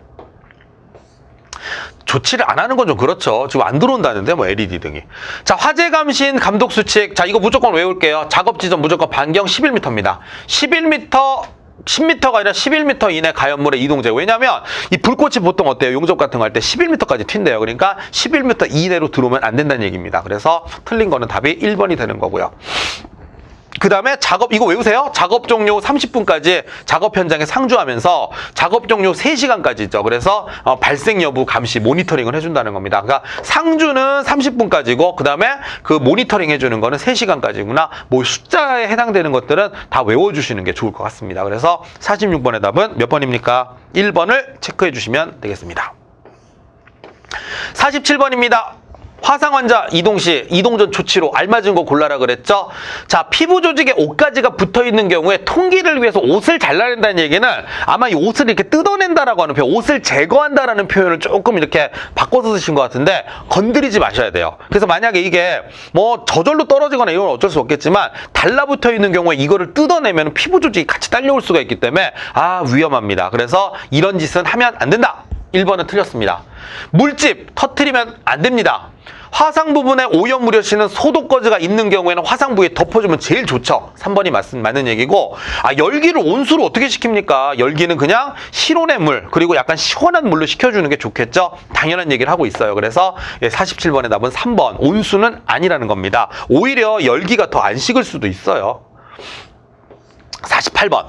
조치를 안 하는 건 좀 그렇죠. 지금 안 들어온다는데 뭐 LED 등이. 자, 화재 감신 감독 수칙. 자, 이거 무조건 외울게요. 작업 지점 무조건 반경 11m입니다. 10m가 아니라 11m 이내 가연물의 이동 제고. 왜냐하면 이 불꽃이 보통 어때요? 용접 같은 거 할 때 11m까지 튄대요. 그러니까 11m 이내로 들어오면 안 된다는 얘기입니다. 그래서 틀린 거는 답이 1번이 되는 거고요. 그 다음에 작업, 이거 외우세요. 작업 종료 30분까지 작업 현장에 상주하면서 작업 종료 3시간까지 있죠. 그래서 발생 여부 감시, 모니터링을 해준다는 겁니다. 그러니까 상주는 30분까지고 그 다음에 그 모니터링 해주는 거는 3시간까지구나. 뭐 숫자에 해당되는 것들은 다 외워주시는 게 좋을 것 같습니다. 그래서 46번의 답은 몇 번입니까? 1번을 체크해 주시면 되겠습니다. 47번입니다. 화상 환자 이동 시 이동 전 조치로 알맞은 거 골라라 그랬죠? 자, 피부 조직에 옷가지가 붙어 있는 경우에 통기를 위해서 옷을 잘라낸다는 얘기는 아마 이 옷을 이렇게 뜯어낸다라고 하는 표현, 옷을 제거한다라는 표현을 조금 이렇게 바꿔서 쓰신 것 같은데 건드리지 마셔야 돼요. 그래서 만약에 이게 뭐 저절로 떨어지거나 이건 어쩔 수 없겠지만 달라붙어 있는 경우에 이거를 뜯어내면 피부 조직이 같이 딸려올 수가 있기 때문에 위험합니다. 그래서 이런 짓은 하면 안 된다. 1번은 틀렸습니다. 물집 터트리면 안 됩니다. 화상 부분에 오염 우려시는 소독거즈가 있는 경우에는 화상 부위에 덮어주면 제일 좋죠. 3번이 맞는 얘기고, 열기를 온수로 어떻게 식힙니까? 열기는 그냥 실온의 물 그리고 약간 시원한 물로 식혀주는 게 좋겠죠. 당연한 얘기를 하고 있어요. 그래서 47번의 답은 3번, 온수는 아니라는 겁니다. 오히려 열기가 더 안 식을 수도 있어요. 48번.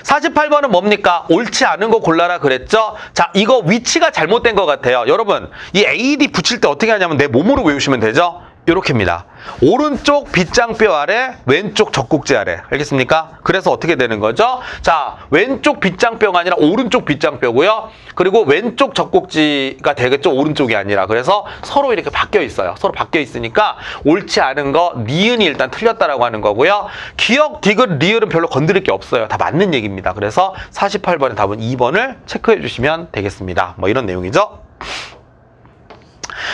48번은 뭡니까? 옳지 않은 거 골라라 그랬죠? 자, 이거 위치가 잘못된 것 같아요. 여러분, 이 AED 붙일 때 어떻게 하냐면 내 몸으로 외우시면 되죠? 요렇게입니다. 오른쪽 빗장뼈 아래, 왼쪽 젖꼭지 아래. 알겠습니까? 그래서 어떻게 되는 거죠? 자, 왼쪽 빗장뼈가 아니라 오른쪽 빗장뼈고요. 그리고 왼쪽 젖꼭지가 되겠죠? 오른쪽이 아니라. 그래서 서로 이렇게 바뀌어 있어요. 서로 바뀌어 있으니까 옳지 않은 거, 니은이 일단 틀렸다라고 하는 거고요. 기역, 디귿, 리을은 별로 건드릴 게 없어요. 다 맞는 얘기입니다. 그래서 48번의 답은 2번을 체크해 주시면 되겠습니다. 뭐 이런 내용이죠.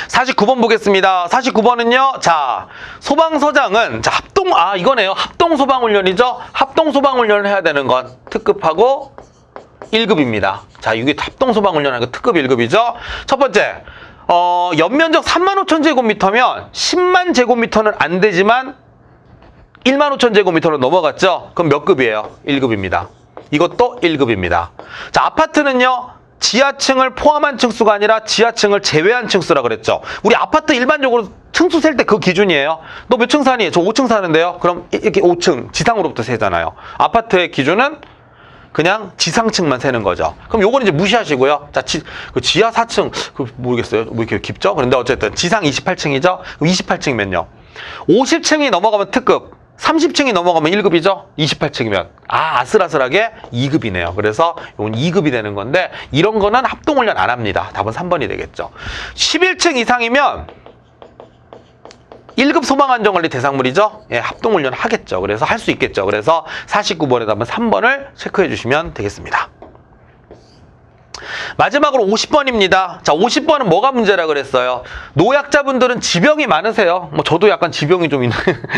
49번 보겠습니다. 49번은요. 자, 소방서장은 자, 이거네요. 합동 소방훈련이죠. 합동 소방훈련을 해야 되는 건 특급하고 1급입니다. 자, 이게 합동 소방훈련하는 거 특급 1급이죠. 첫 번째, 연면적 35,000제곱미터면 10만 제곱미터는 안 되지만 15,000제곱미터로 넘어갔죠. 그럼 몇 급이에요? 1급입니다. 이것도 1급입니다. 자, 아파트는요. 지하층을 포함한 층수가 아니라 지하층을 제외한 층수라 그랬죠. 우리 아파트 일반적으로 층수 셀 때 그 기준이에요. 너 몇 층 사니? 저 5층 사는데요. 그럼 이렇게 5층 지상으로부터 세잖아요. 아파트의 기준은 그냥 지상층만 세는 거죠. 그럼 요거는 이제 무시하시고요. 자, 지하 4층 모르겠어요. 뭐 이렇게 깊죠? 그런데 어쨌든 지상 28층이죠. 그럼 28층이면요. 50층이 넘어가면 특급. 30층이 넘어가면 1급이죠? 28층이면. 아슬아슬하게 2급이네요. 그래서 이건 2급이 되는 건데 이런 거는 합동훈련 안 합니다. 답은 3번이 되겠죠. 11층 이상이면 1급 소방안전관리 대상물이죠? 예, 합동훈련 하겠죠. 그래서 할 수 있겠죠. 그래서 49번에 답은 3번을 체크해 주시면 되겠습니다. 마지막으로 50번입니다. 자, 50번은 뭐가 문제라 그랬어요? 노약자분들은 지병이 많으세요. 뭐 저도 약간 지병이 좀 있는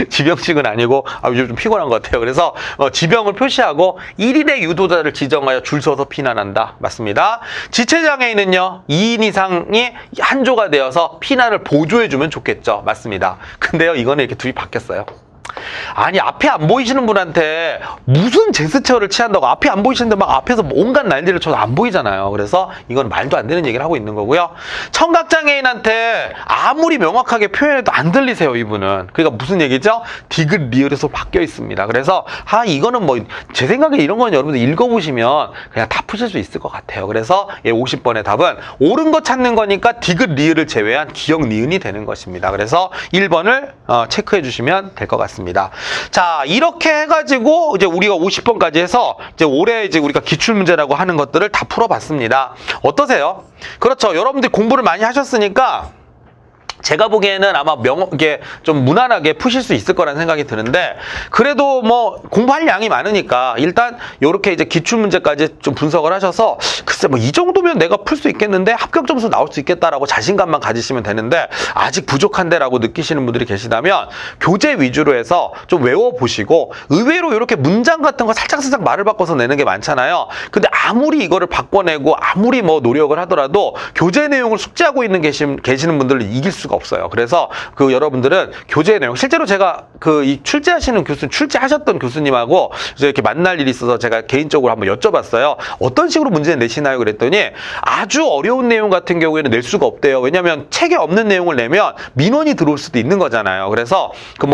지병식은 아니고 요즘 좀 피곤한 것 같아요. 그래서 지병을 표시하고 1인의 유도자를 지정하여 줄 서서 피난한다. 맞습니다. 지체장애인은요, 2인 이상이 한조가 되어서 피난을 보조해주면 좋겠죠. 맞습니다. 근데요, 이거는 이렇게 둘이 바뀌었어요. 아니, 앞에 안 보이시는 분한테 무슨 제스처를 취한다고, 앞에 안 보이시는데 막 앞에서 온갖 난리를 쳐도 안 보이잖아요. 그래서 이건 말도 안 되는 얘기를 하고 있는 거고요. 청각장애인한테 아무리 명확하게 표현해도 안 들리세요, 이분은. 그러니까 무슨 얘기죠? 디귿 리을에서 바뀌어 있습니다. 그래서 이거는 뭐 제 생각에 이런 건 여러분들 읽어보시면 그냥 다 푸실 수 있을 것 같아요. 그래서 50번의 답은 옳은 거 찾는 거니까 디귿 리을을 제외한 기역 니은이 되는 것입니다. 그래서 1번을 체크해 주시면 될 것 같습니다. 자, 이렇게 해가지고 이제 우리가 50번까지 해서 이제 올해 이제 우리가 기출문제라고 하는 것들을 다 풀어봤습니다. 어떠세요? 그렇죠. 여러분들이 공부를 많이 하셨으니까 제가 보기에는 아마 이게 좀 무난하게 푸실 수 있을 거라는 생각이 드는데, 그래도 뭐 공부할 양이 많으니까 일단 요렇게 이제 기출문제까지 좀 분석을 하셔서 글쎄 뭐 이 정도면 내가 풀 수 있겠는데, 합격 점수 나올 수 있겠다라고 자신감만 가지시면 되는데, 아직 부족한데라고 느끼시는 분들이 계시다면 교재 위주로 해서 좀 외워보시고, 의외로 이렇게 문장 같은 거 살짝살짝 말을 바꿔서 내는 게 많잖아요. 근데 아무리 이거를 바꿔내고 아무리 뭐 노력을 하더라도 교재 내용을 숙지하고 계시는 분들을 이길 수가 없어요. 그래서 여러분들은 교재 내용, 실제로 제가 이 출제하셨던 교수님하고 이제 이렇게 만날 일이 있어서 제가 개인적으로 한번 여쭤봤어요. 어떤 식으로 문제 내시나요? 그랬더니 아주 어려운 내용 같은 경우에는 낼 수가 없대요. 왜냐하면 책에 없는 내용을 내면 민원이 들어올 수도 있는 거잖아요. 그래서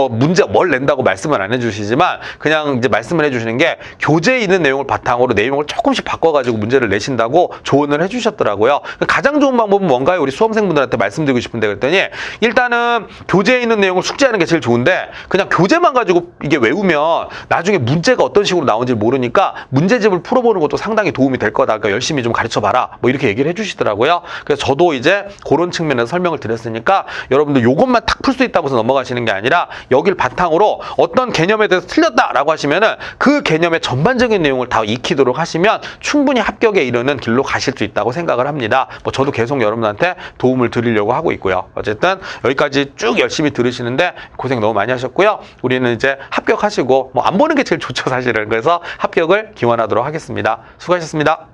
문제 뭘 낸다고 말씀을 안 해주시지만 그냥 이제 말씀을 해주시는 게, 교재에 있는 내용을 바탕으로 내용을 조금씩 바꿔가지고 문제를 내신다고 조언을 해주셨더라고요. 가장 좋은 방법은 뭔가요? 우리 수험생분들한테 말씀드리고 싶은데, 그랬더니 일단은 교재에 있는 내용을 숙지하는 게 제일 좋은데, 그냥 교재만 가지고 이게 외우면 나중에 문제가 어떤 식으로 나오는지 모르니까 문제집을 풀어보는 것도 상당히 도움이 될 거다. 그러니까 열심히 좀 가르쳐봐라. 뭐 이렇게 얘기를 해주시더라고요. 그래서 저도 이제 그런 측면에서 설명을 드렸으니까 여러분들 요것만 탁 풀 수 있다고 해서 넘어가시는 게 아니라, 여길 바탕으로 어떤 개념에 대해서 틀렸다라고 하시면은 그 개념의 전반적인 내용을 다 익히도록 하시면 충분히 합격에 이르는 길로 가실 수 있다고 생각을 합니다. 뭐 저도 계속 여러분한테 도움을 드리려고 하고 있고요. 어쨌든 여기까지 쭉 열심히 들으시는데 고생 너무 많이 하셨고요. 우리는 이제 합격하시고 뭐 안 보는 게 제일 좋죠, 사실은. 그래서 합격을 기원하도록 하겠습니다. 수고하셨습니다.